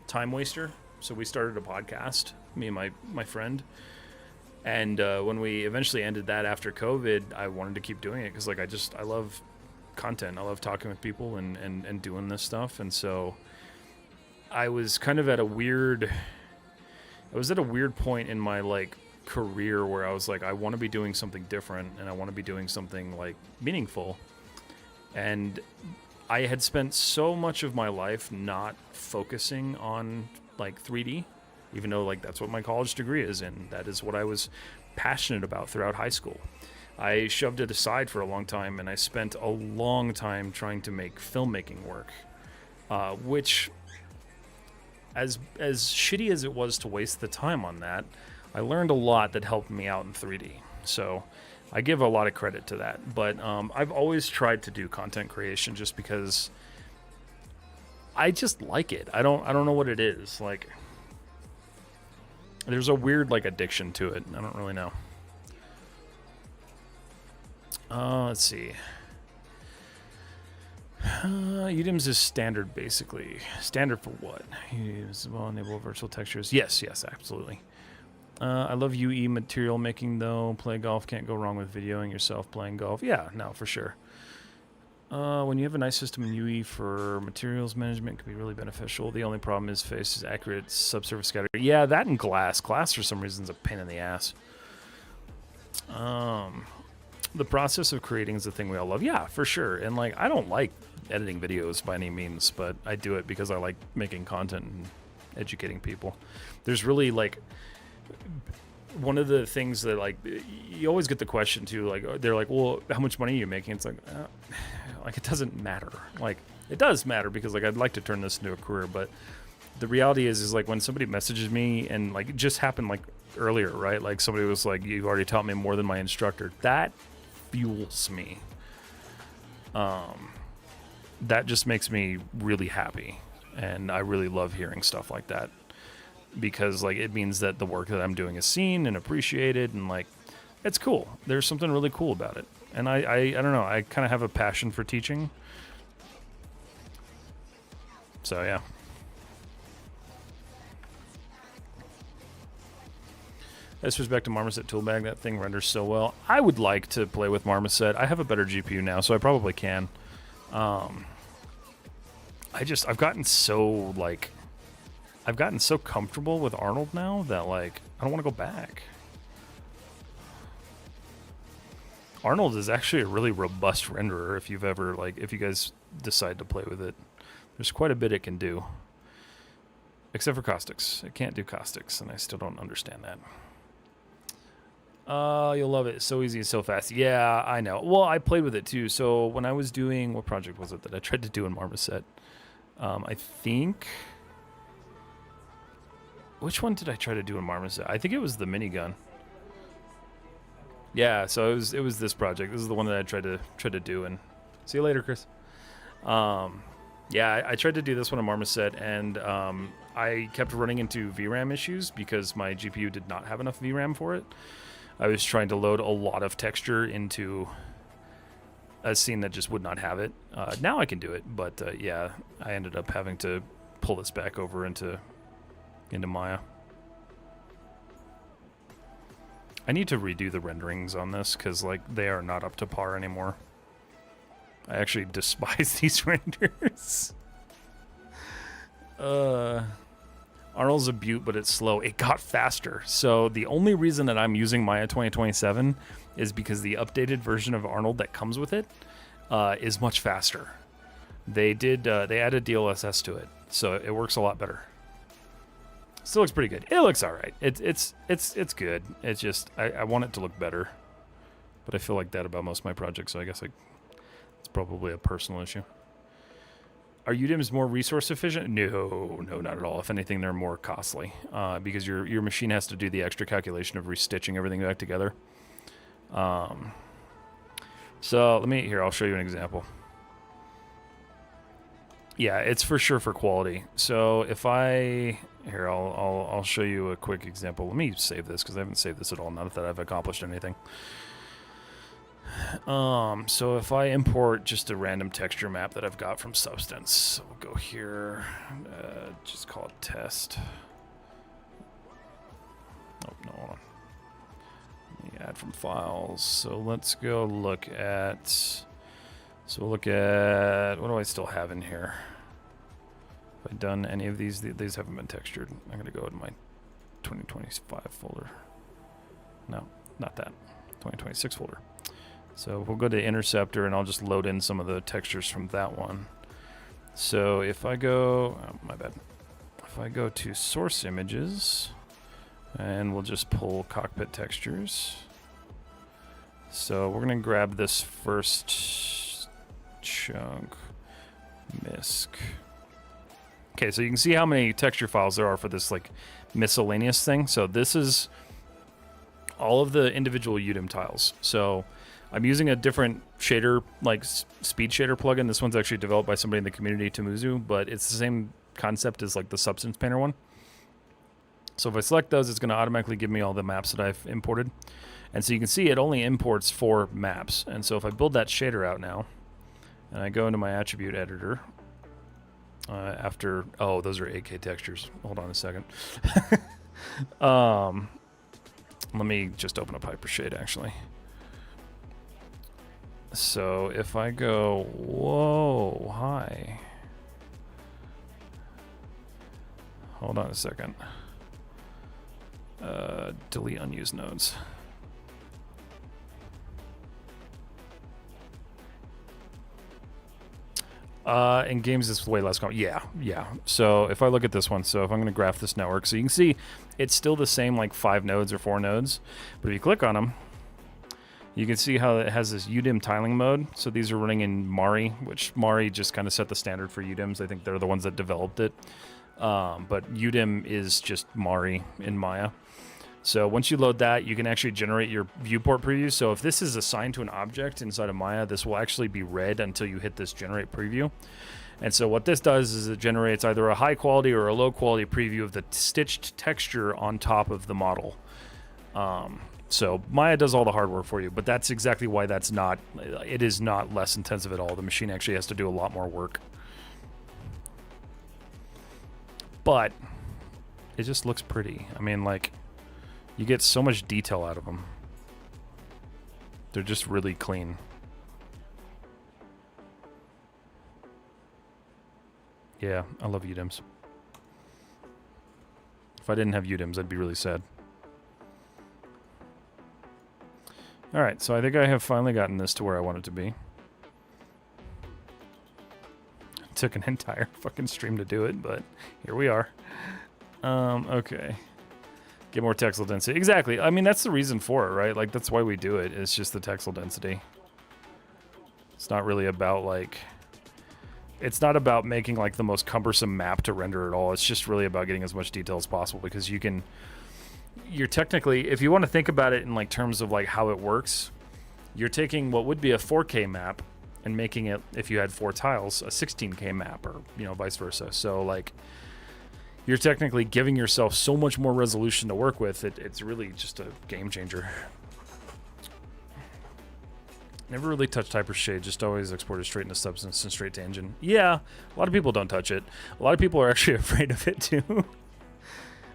time waster. So we started a podcast, me and my friend. And when we eventually ended that after COVID, I wanted to keep doing it because, like, I love content. I love talking with people and doing this stuff. And so I was kind of at a weird point in my, like, career where I was like, I want to be doing something different and I want to be doing something, like, meaningful. And I had spent so much of my life not focusing on, like, 3D, even though, like, that's what my college degree is in. That is what I was passionate about throughout high school. I shoved it aside for a long time, and I spent a long time trying to make filmmaking work, which, as shitty as it was to waste the time on that, I learned a lot that helped me out in 3D. So I give a lot of credit to that. But I've always tried to do content creation just because I just like it. I don't know what it is. Like, there's a weird like addiction to it. I don't really know. Let's see. Udim's is standard, basically. Standard for what? Udim's will enable virtual textures. Yes, absolutely. I love UE material making, though. Play golf, can't go wrong with videoing yourself playing golf. Yeah, no, for sure. When you have a nice system in UE for materials management, it can be really beneficial. The only problem is face is accurate subsurface scatter. Yeah, that and glass. Glass, for some reason, is a pain in the ass. The process of creating is the thing we all love. Yeah, for sure. And, like, I don't like editing videos by any means, but I do it because I like making content and educating people. There's really, like, one of the things that, like, you always get the question, too, like, they're like, well, how much money are you making? It's like, it doesn't matter. Like, it does matter because, like, I'd like to turn this into a career, but the reality is like, when somebody messages me, and, like, it just happened, like, earlier, right? Like, somebody was like, you've already taught me more than my instructor. That fuels me. That just makes me really happy, and I really love hearing stuff like that, because, like, it means that the work that I'm doing is seen and appreciated, and, like, it's cool. There's something really cool about it. And I don't know, I kind of have a passion for teaching. So, yeah. As respect to Marmoset Toolbag, that thing renders so well. I would like to play with Marmoset. I have a better GPU now, so I probably can. I've gotten so, like, I've gotten so comfortable with Arnold now that, like, I don't want to go back. Arnold is actually a really robust renderer if you've ever, like, if you guys decide to play with it. There's quite a bit it can do. Except for caustics. It can't do caustics, and I still don't understand that. You'll love it. It's so easy and so fast. Yeah, I know. Well, I played with it too. So when I was doing, what project was it that I tried to do in Marmoset? I think, which one did I try to do in Marmoset? I think it was the minigun. Yeah, so it was this project. This is the one that I tried to do. And see you later, Chris. Yeah, I tried to do this one in Marmoset, and I kept running into VRAM issues because my GPU did not have enough VRAM for it. I was trying to load a lot of texture into a scene that just would not have it. Now I can do it, but yeah, I ended up having to pull this back over into Maya. I need to redo the renderings on this because, like, they are not up to par anymore. I actually despise these renders. Arnold's a beaut, but it's slow. It got faster. So the only reason that I'm using Maya 2027 is because the updated version of Arnold that comes with it is much faster. They added DLSS to it, so it works a lot better. Still looks pretty good. It looks all right. It's good. It's just I want it to look better, but I feel like that about most of my projects. So I guess it's probably a personal issue. Are UDIMs more resource efficient? No, not at all. If anything, they're more costly because your machine has to do the extra calculation of restitching everything back together. So I'll show you an example. Yeah, it's for sure for quality. So if I'll show you a quick example. Let me save this because I haven't saved this at all. Not that I've accomplished anything. So if I import just a random texture map that I've got from Substance, we'll go here, just call it test. Oh, no, hold on. Let me add from files. So let's go look at, what do I still have in here? Have I done any of these? These haven't been textured. I'm going to go in my 2025 folder. No, not that. 2026 folder. So we'll go to Interceptor, and I'll just load in some of the textures from that one. So if I go, if I go to Source Images, and we'll just pull Cockpit Textures. So we're gonna grab this first chunk, misc. Okay, so you can see how many texture files there are for this like miscellaneous thing. So this is all of the individual UDIM tiles. So I'm using a different shader, like speed shader plugin. This one's actually developed by somebody in the community, Tamuzu, but it's the same concept as like the Substance Painter one. So if I select those, it's going to automatically give me all the maps that I've imported. And so you can see it only imports 4 maps. And so if I build that shader out now, and I go into my attribute editor, after, oh, those are 8K textures. Hold on a second. Let me just open up Hypershade, actually. So if I go, whoa, hi. Hold on a second. Delete unused nodes. In games, it's way less common. Yeah. So if I look at this one, so if I'm going to graph this network, so you can see it's still the same like 5 nodes or 4 nodes. But if you click on them, you can see how it has this UDIM tiling mode. So these are running in Mari, which Mari just kind of set the standard for UDIMs. I think they're the ones that developed it. But UDIM is just Mari in Maya. So once you load that, you can actually generate your viewport preview. So if this is assigned to an object inside of Maya, this will actually be red until you hit this generate preview. And so what this does is it generates either a high quality or a low quality preview of the stitched texture on top of the model. So Maya does all the hard work for you, but that's exactly why it is not less intensive at all. The machine actually has to do a lot more work. But it just looks pretty. I mean, like, you get so much detail out of them. They're just really clean. Yeah, I love UDIMs. If I didn't have UDIMs, I'd be really sad. Alright, so I think I have finally gotten this to where I want it to be. It took an entire fucking stream to do it, but here we are. Okay. Get more textile density. Exactly. I mean, that's the reason for it, right? Like, that's why we do it. It's just the textile density. It's not really about, like... It's not about making, like, the most cumbersome map to render at all. It's just really about getting as much detail as possible, because you can... You're technically... If you want to think about it in, like, terms of, like, how it works, you're taking what would be a 4K map and making it, if you had 4 tiles, a 16K map, or, you know, vice versa. So, like... You're technically giving yourself so much more resolution to work with. It's really just a game changer. Never really touched Hypershade, just always exported straight into Substance and straight to Engine. Yeah, a lot of people don't touch it. A lot of people are actually afraid of it too.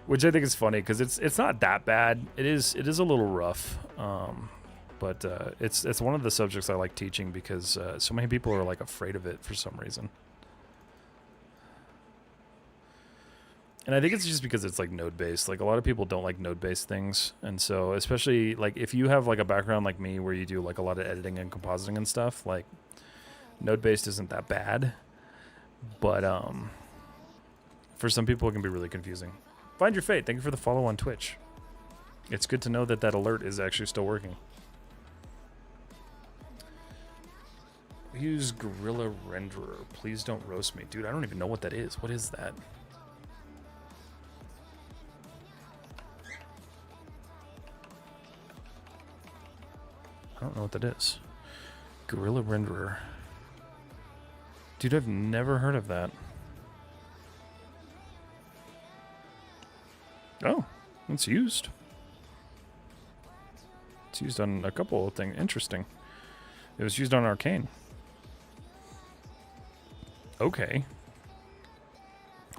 Which I think is funny, because it's not that bad. It is a little rough. But it's one of the subjects I like teaching, because so many people are like afraid of it for some reason. And I think it's just because it's like node-based. Like, a lot of people don't like node-based things. And so, especially, like, if you have, like, a background like me where you do, like, a lot of editing and compositing and stuff, like, node-based isn't that bad. But, for some people, it can be really confusing. Find Your Fate, thank you for the follow on Twitch. It's good to know that that alert is actually still working. We use Gorilla Renderer. Please don't roast me. Dude, I don't even know what that is. What is that? I don't know what that is. Gorilla Renderer. Dude, I've never heard of that. Oh, it's used. It's used on a couple of things. Interesting. It was used on Arcane. Okay.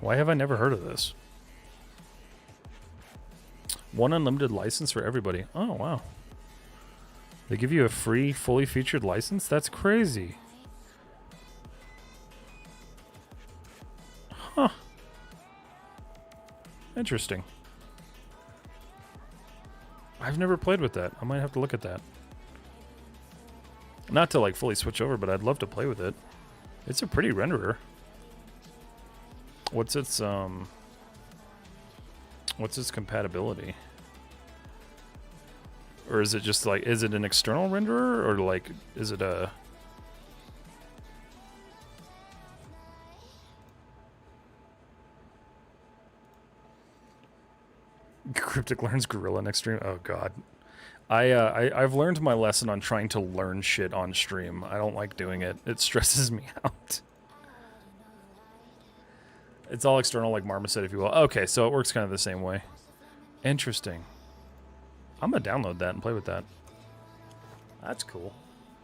Why have I never heard of this? 1 unlimited license for everybody. Oh, wow. They give you a free, fully featured license? That's crazy. Huh. Interesting. I've never played with that. I might have to look at that. Not to, like, fully switch over, but I'd love to play with it. It's a pretty renderer. What's its compatibility? Or is it just like, is it an external renderer, or like, is it a... Cryptic learns Gorilla next stream? Oh god. I've learned my lesson on trying to learn shit on stream. I don't like doing it. It stresses me out. It's all external, like Marma said, if you will. Okay, so it works kind of the same way. Interesting. I'm gonna download that and play with that. That's cool.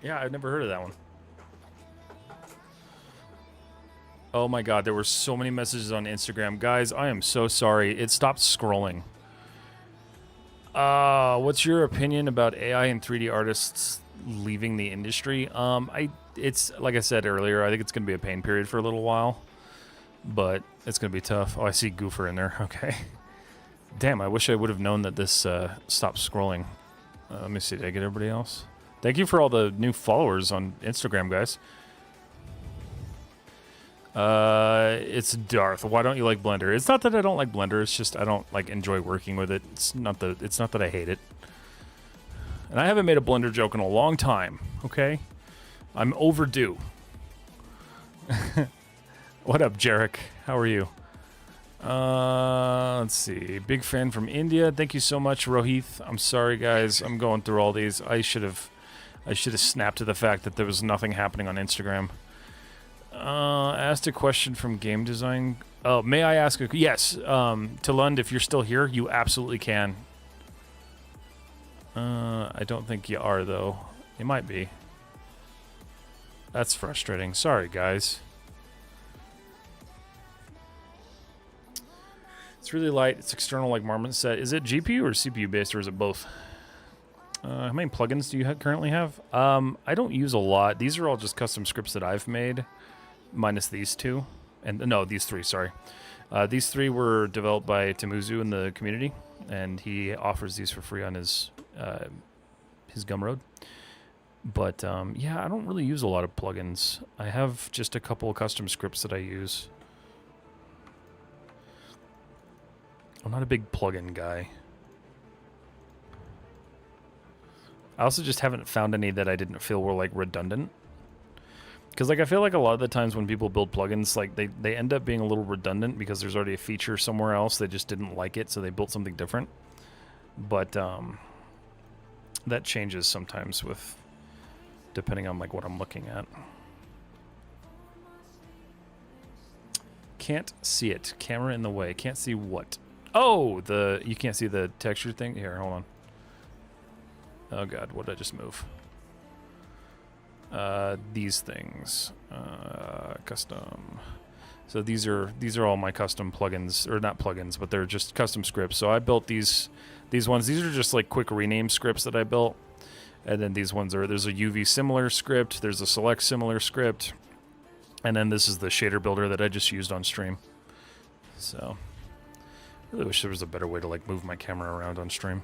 Yeah, I've never heard of that one. Oh my god, there were so many messages on Instagram. Guys, I am so sorry. It stopped scrolling. What's your opinion about AI and 3D artists leaving the industry? It's like I said earlier, I think it's gonna be a pain period for a little while. But it's gonna be tough. Oh, I see Goofer in there. Okay. Damn, I wish I would have known that this stopped scrolling. Let me see, did I get everybody else? Thank you for all the new followers on Instagram, guys. It's Darth. Why don't you like Blender? It's not that I don't like Blender, it's just I don't like enjoy working with it. It's not that I hate it. And I haven't made a Blender joke in a long time, okay? I'm overdue. What up, Jarek? How are you? Let's see. Big fan from India. Thank you so much, Rohith. I'm sorry, guys. I'm going through all these. I should have snapped to the fact that there was nothing happening on Instagram. Asked a question from game design. Oh, may I ask a... Yes, Talund, if you're still here, you absolutely can. I don't think you are, though. You might be. That's frustrating. Sorry, guys. It's really light. It's external, like Marmon said. Is it GPU or CPU based, or is it both? How many plugins do you currently have? I don't use a lot. These are all just custom scripts that I've made, minus these two. And no, these three, sorry. These three were developed by Timuzu in the community, and he offers these for free on his Gumroad. But yeah, I don't really use a lot of plugins. I have just a couple of custom scripts that I use. I'm not a big plugin guy. I also just haven't found any that I didn't feel were like redundant. Because like I feel like a lot of the times when people build plugins, like they end up being a little redundant because there's already a feature somewhere else. They just didn't like it, so they built something different. But that changes sometimes with depending on like what I'm looking at. Can't see it. Camera in the way. Can't see what? Oh, you can't see the texture thing? Here, hold on. Oh god, what did I just move? These things. Custom. So these are all my custom plugins, or not plugins, but they're just custom scripts. So I built these ones. These are just like quick rename scripts that I built. And then these ones there's a UV similar script, there's a select similar script, and then this is the shader builder that I just used on stream. So I really wish there was a better way to like move my camera around on stream.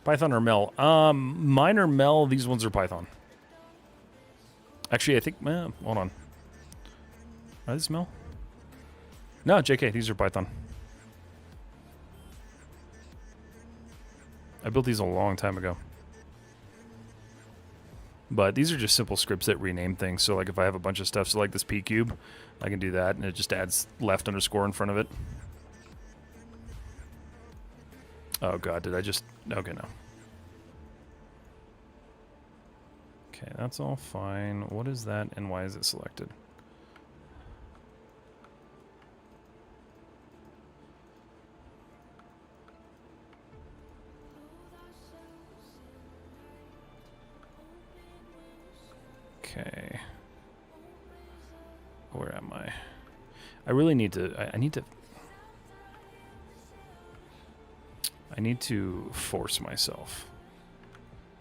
Python or Mel? Mine are Mel. These ones are Python. Actually, I think... hold on. Are these Mel? No, JK. These are Python. I built these a long time ago. But these are just simple scripts that rename things. So like if I have a bunch of stuff, so like this P cube, I can do that, and it just adds left underscore in front of it. Oh god, did I just... Okay, no. Okay, that's all fine. What is that, and why is it selected? Okay. Where am I? I really need to... I need to force myself.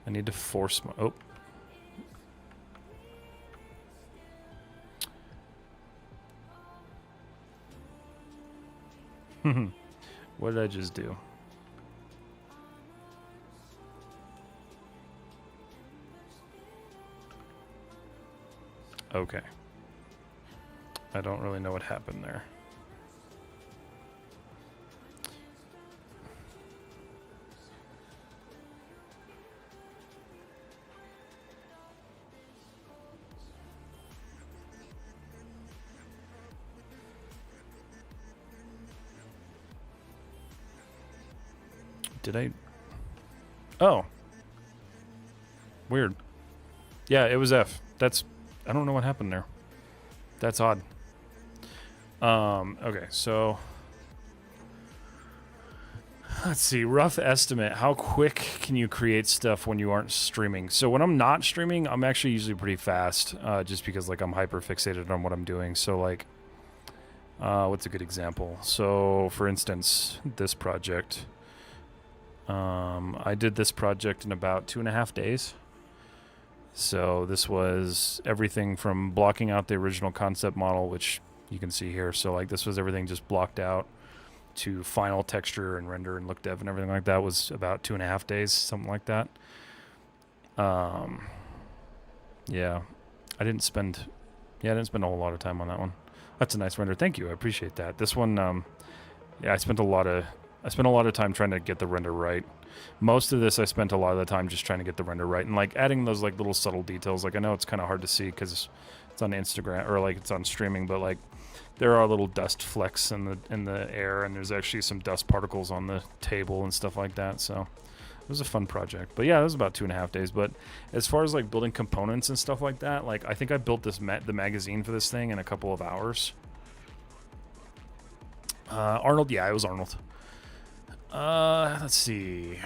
I need to force my... Oh. What did I just do? Okay. I don't really know what happened there. Did I? Oh. Weird. Yeah, it was F. That's... I don't know what happened there. That's odd. Okay, so... Let's see, rough estimate. How quick can you create stuff when you aren't streaming? So when I'm not streaming, I'm actually usually pretty fast, just because like I'm hyper fixated on what I'm doing. So like, what's a good example? So for instance, this project, I did this project in about 2.5 days. So this was everything from blocking out the original concept model, which you can see here. So like this was everything just blocked out, to final texture and render and look dev and everything like that was about 2.5 days, something like that. Yeah, I didn't spend a whole lot of time on that one. That's a nice render. Thank you. I appreciate that. This one, yeah, I spent a lot of time trying to get the render right. Most of this I spent a lot of the time just trying to get the render right and like adding those like little subtle details. Like I know it's kind of hard to see because it's on Instagram or like it's on streaming, but like there are little dust flecks in the air, and there's actually some dust particles on the table and stuff like that. So it was a fun project. But yeah, it was about 2.5 days. But as far as like building components and stuff like that, like I think I built this the magazine for this thing in a couple of hours. Arnold, yeah, it was Arnold. Let's see.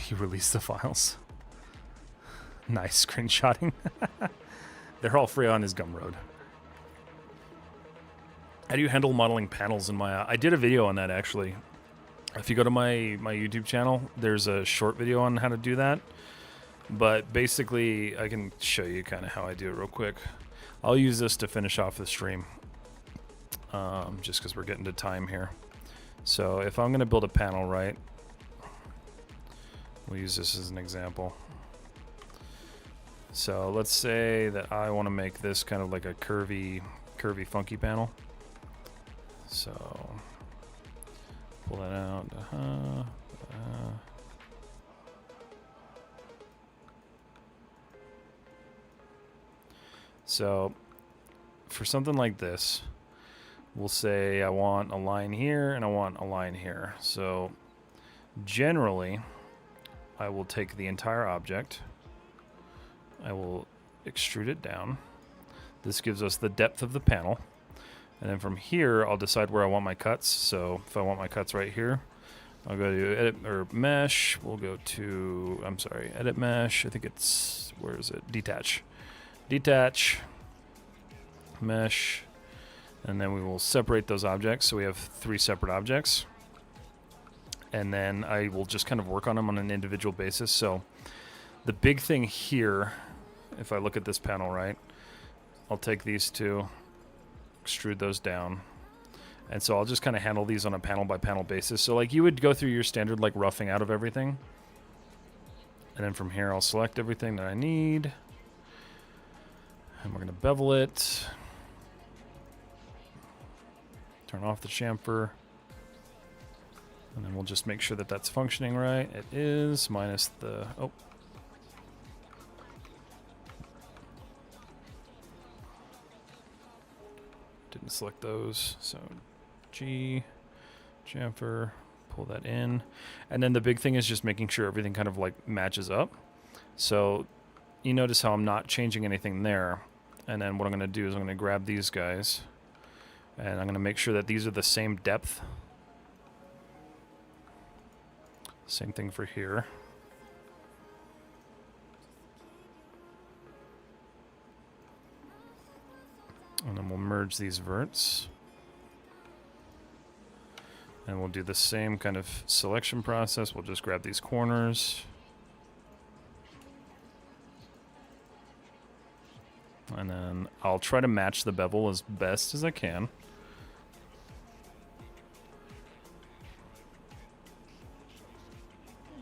He released the files. Nice screenshotting. They're all free on his Gumroad. How do you handle modeling panels in Maya? I did a video on that, actually. If you go to my YouTube channel, there's a short video on how to do that. But basically, I can show you kind of how I do it real quick. I'll use this to finish off the stream, just because we're getting to time here. So if I'm going to build a panel, right, we'll use this as an example. So let's say that I want to make this kind of like a curvy, funky panel. So pull that out. So for something like this, we'll say I want a line here and I want a line here. So generally, I will take the entire object. I will extrude it down. This gives us the depth of the panel. And then from here, I'll decide where I want my cuts. So if I want my cuts right here, I'll go to edit or mesh. We'll go to, I'm sorry, edit mesh. I think it's, where is it? Detach. Detach, mesh, and then we will separate those objects. So we have 3 separate objects. And then I will just kind of work on them on an individual basis. So the big thing here, if I look at this panel, right, I'll take these 2, extrude those down, and so I'll just kind of handle these on a panel by panel basis. So like you would go through your standard like roughing out of everything, and then from here I'll select everything that I need, and we're going to bevel it, turn off the chamfer, and then we'll just make sure that that's functioning right. It is, minus the didn't select those, so G, chamfer, pull that in. And then the big thing is just making sure everything kind of like matches up. So you notice how I'm not changing anything there. And then what I'm going to do is I'm going to grab these guys, and I'm going to make sure that these are the same depth. Same thing for here. And then we'll merge these verts. And we'll do the same kind of selection process. We'll just grab these corners. And then I'll try to match the bevel as best as I can.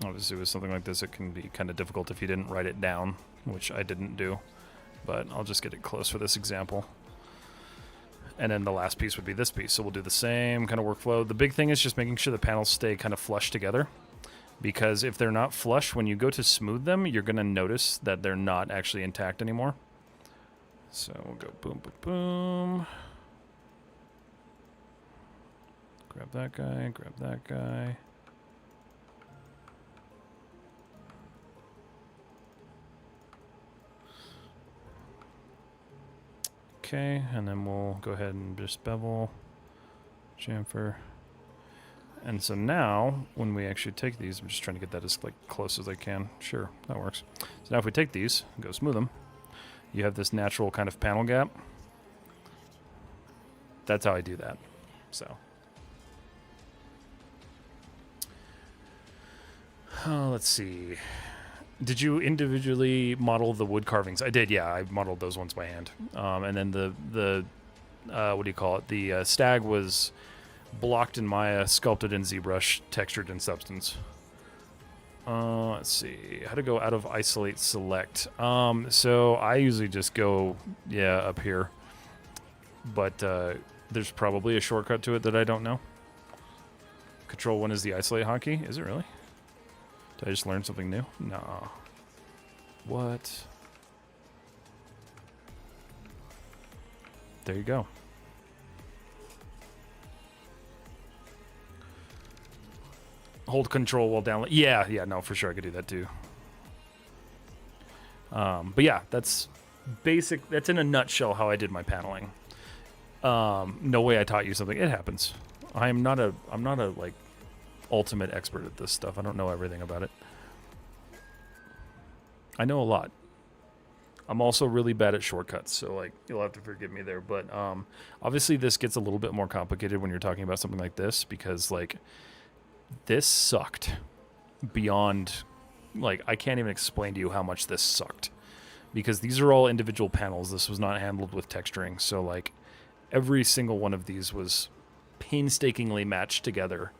Obviously with something like this, it can be kind of difficult if you didn't write it down, which I didn't do. But I'll just get it close for this example. And then the last piece would be this piece. So we'll do the same kind of workflow. The big thing is just making sure the panels stay kind of flush together. Because if they're not flush, when you go to smooth them, you're going to notice that they're not actually intact anymore. So we'll go boom, boom, boom. Grab that guy, grab that guy. Okay, and then we'll go ahead and just bevel, chamfer. And so now, when we actually take these, I'm just trying to get that as like close as I can. Sure, that works. So now if we take these and go smooth them, you have this natural kind of panel gap. That's how I do that. So. Let's see. Did you individually model the wood carvings? I did, yeah. I modeled those ones by hand. And then the what do you call it? The stag was blocked in Maya, sculpted in ZBrush, textured in Substance. Let's see. How to go out of isolate select. So I usually just go, up here. But there's probably a shortcut to it that I don't know. Control 1 is the isolate hotkey. Is it really? Did I just learn something new? No. What? There you go. Hold control while download. Yeah, no, for sure I could do that too. But yeah, that's basic. That's in a nutshell how I did my paneling. No way I taught you something. It happens. I'm not a like ultimate expert at this stuff. I don't know everything about it. I know a lot. I'm also really bad at shortcuts, so like you'll have to forgive me there. But obviously this gets a little bit more complicated when you're talking about something like this, because like this sucked beyond, like I can't even explain to you how much this sucked, because these are all individual panels. This was not handled with texturing, so like every single one of these was painstakingly matched together.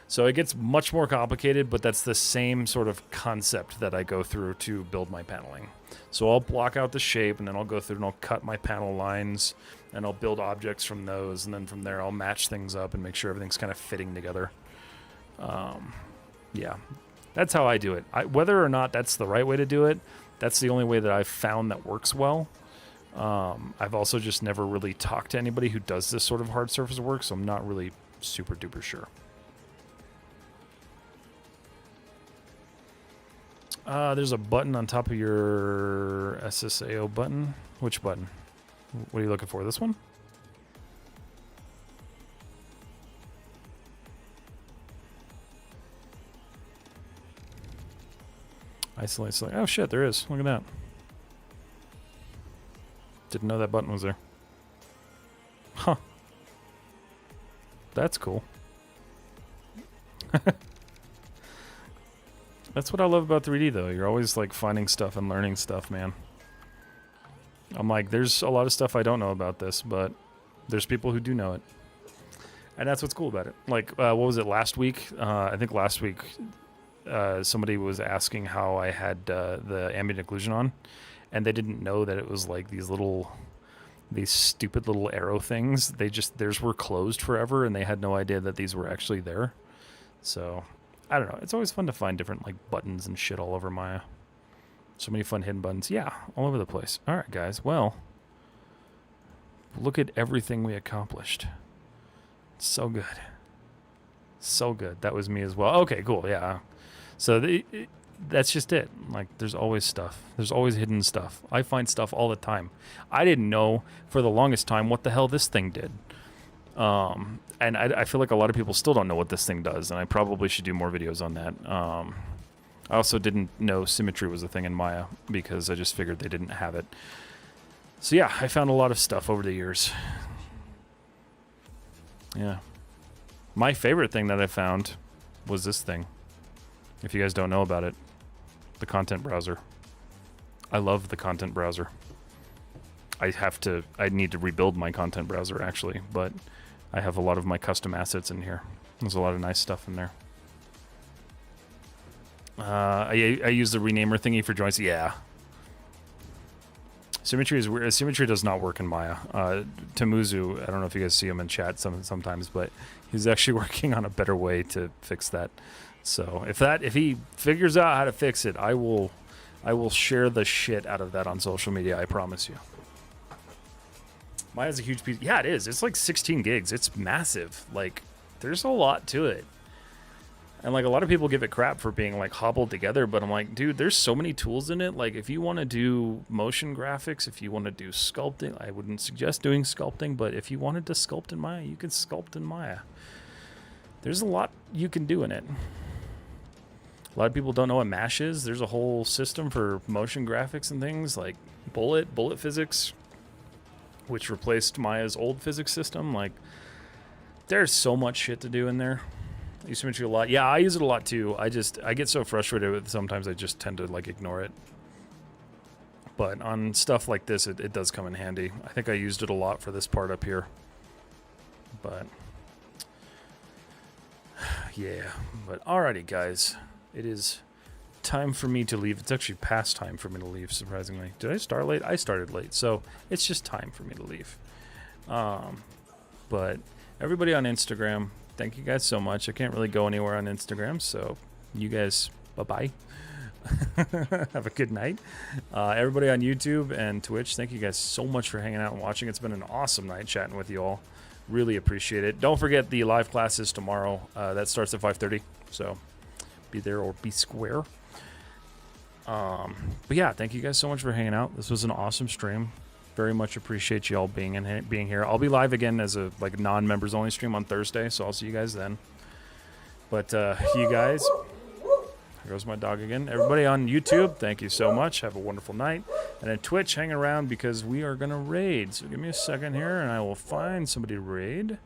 So it gets much more complicated, but that's the same sort of concept that I go through to build my paneling. So I'll block out the shape, and then I'll go through and I'll cut my panel lines, and I'll build objects from those, and then from there I'll match things up and make sure everything's kind of fitting together. Yeah, that's how I do it. Whether or not that's the right way to do it, that's the only way that I've found that works well. I've also just never really talked to anybody who does this sort of hard surface work, so I'm not really super duper sure. There's a button on top of your SSAO button. Which button? What are you looking for? This one? Isolate, select. Oh shit, there is. Look at that. Didn't know that button was there. Huh. That's cool. That's what I love about 3D, though. You're always, like, finding stuff and learning stuff, man. I'm like, there's a lot of stuff I don't know about this, but there's people who do know it. And that's what's cool about it. Like, what was it, last week? I think last week somebody was asking how I had the ambient occlusion on, and they didn't know that it was, like, these stupid little arrow things. Theirs were closed forever, and they had no idea that these were actually there. So I don't know. It's always fun to find different like buttons and shit all over Maya. So many fun hidden buttons. Yeah, all over the place. All right, guys. Well, look at everything we accomplished. So good. So good. That was me as well. Okay, cool. Yeah. So that's just it. Like, there's always stuff. There's always hidden stuff. I find stuff all the time. I didn't know for the longest time what the hell this thing did. And I feel like a lot of people still don't know what this thing does, and I probably should do more videos on that. I also didn't know symmetry was a thing in Maya, because I just figured they didn't have it. So yeah, I found a lot of stuff over the years. Yeah. My favorite thing that I found was this thing. If you guys don't know about it, the content browser. I love the content browser. I need to rebuild my content browser, actually, but I have a lot of my custom assets in here. There's a lot of nice stuff in there. I use the renamer thingy for joints. Yeah. Symmetry is weird. Symmetry does not work in Maya. Tamuzu, I don't know if you guys see him in chat sometimes, but he's actually working on a better way to fix that. So if he figures out how to fix it, I will share the shit out of that on social media. I promise you. Maya's a huge piece. Yeah, it is. It's like 16 gigs. It's massive. Like, there's a lot to it. And like a lot of people give it crap for being like hobbled together, but I'm like, dude, there's so many tools in it. Like if you want to do motion graphics, if you want to do sculpting, I wouldn't suggest doing sculpting, but if you wanted to sculpt in Maya, you can sculpt in Maya. There's a lot you can do in it. A lot of people don't know what MASH is. There's a whole system for motion graphics and things like bullet physics, which replaced Maya's old physics system. Like there's so much shit to do in there. I use Symmetry a lot. Yeah, I use it a lot too. I get so frustrated with it sometimes I just tend to like ignore it. But on stuff like this, it does come in handy. I think I used it a lot for this part up here. But yeah, but alrighty guys. It is time for me to leave. It's actually past time for me to leave, surprisingly. Did I start late? I started late, so it's just time for me to leave. But everybody on Instagram, thank you guys so much. I can't really go anywhere on Instagram, so you guys, bye-bye. Have a good night. Everybody on YouTube and Twitch, thank you guys so much for hanging out and watching. It's been an awesome night chatting with you all. Really appreciate it. Don't forget the live classes tomorrow. That starts at 5:30, so be there or be square. But yeah, thank you guys so much for hanging out. This was an awesome stream. Very much appreciate you all being here. I'll be live again as a like non-members only stream on Thursday, so I'll see you guys then. But you guys, there goes my dog again. Everybody on YouTube, thank you so much. Have a wonderful night. And then Twitch, hang around because we are gonna raid. So give me a second here, and I will find somebody to raid.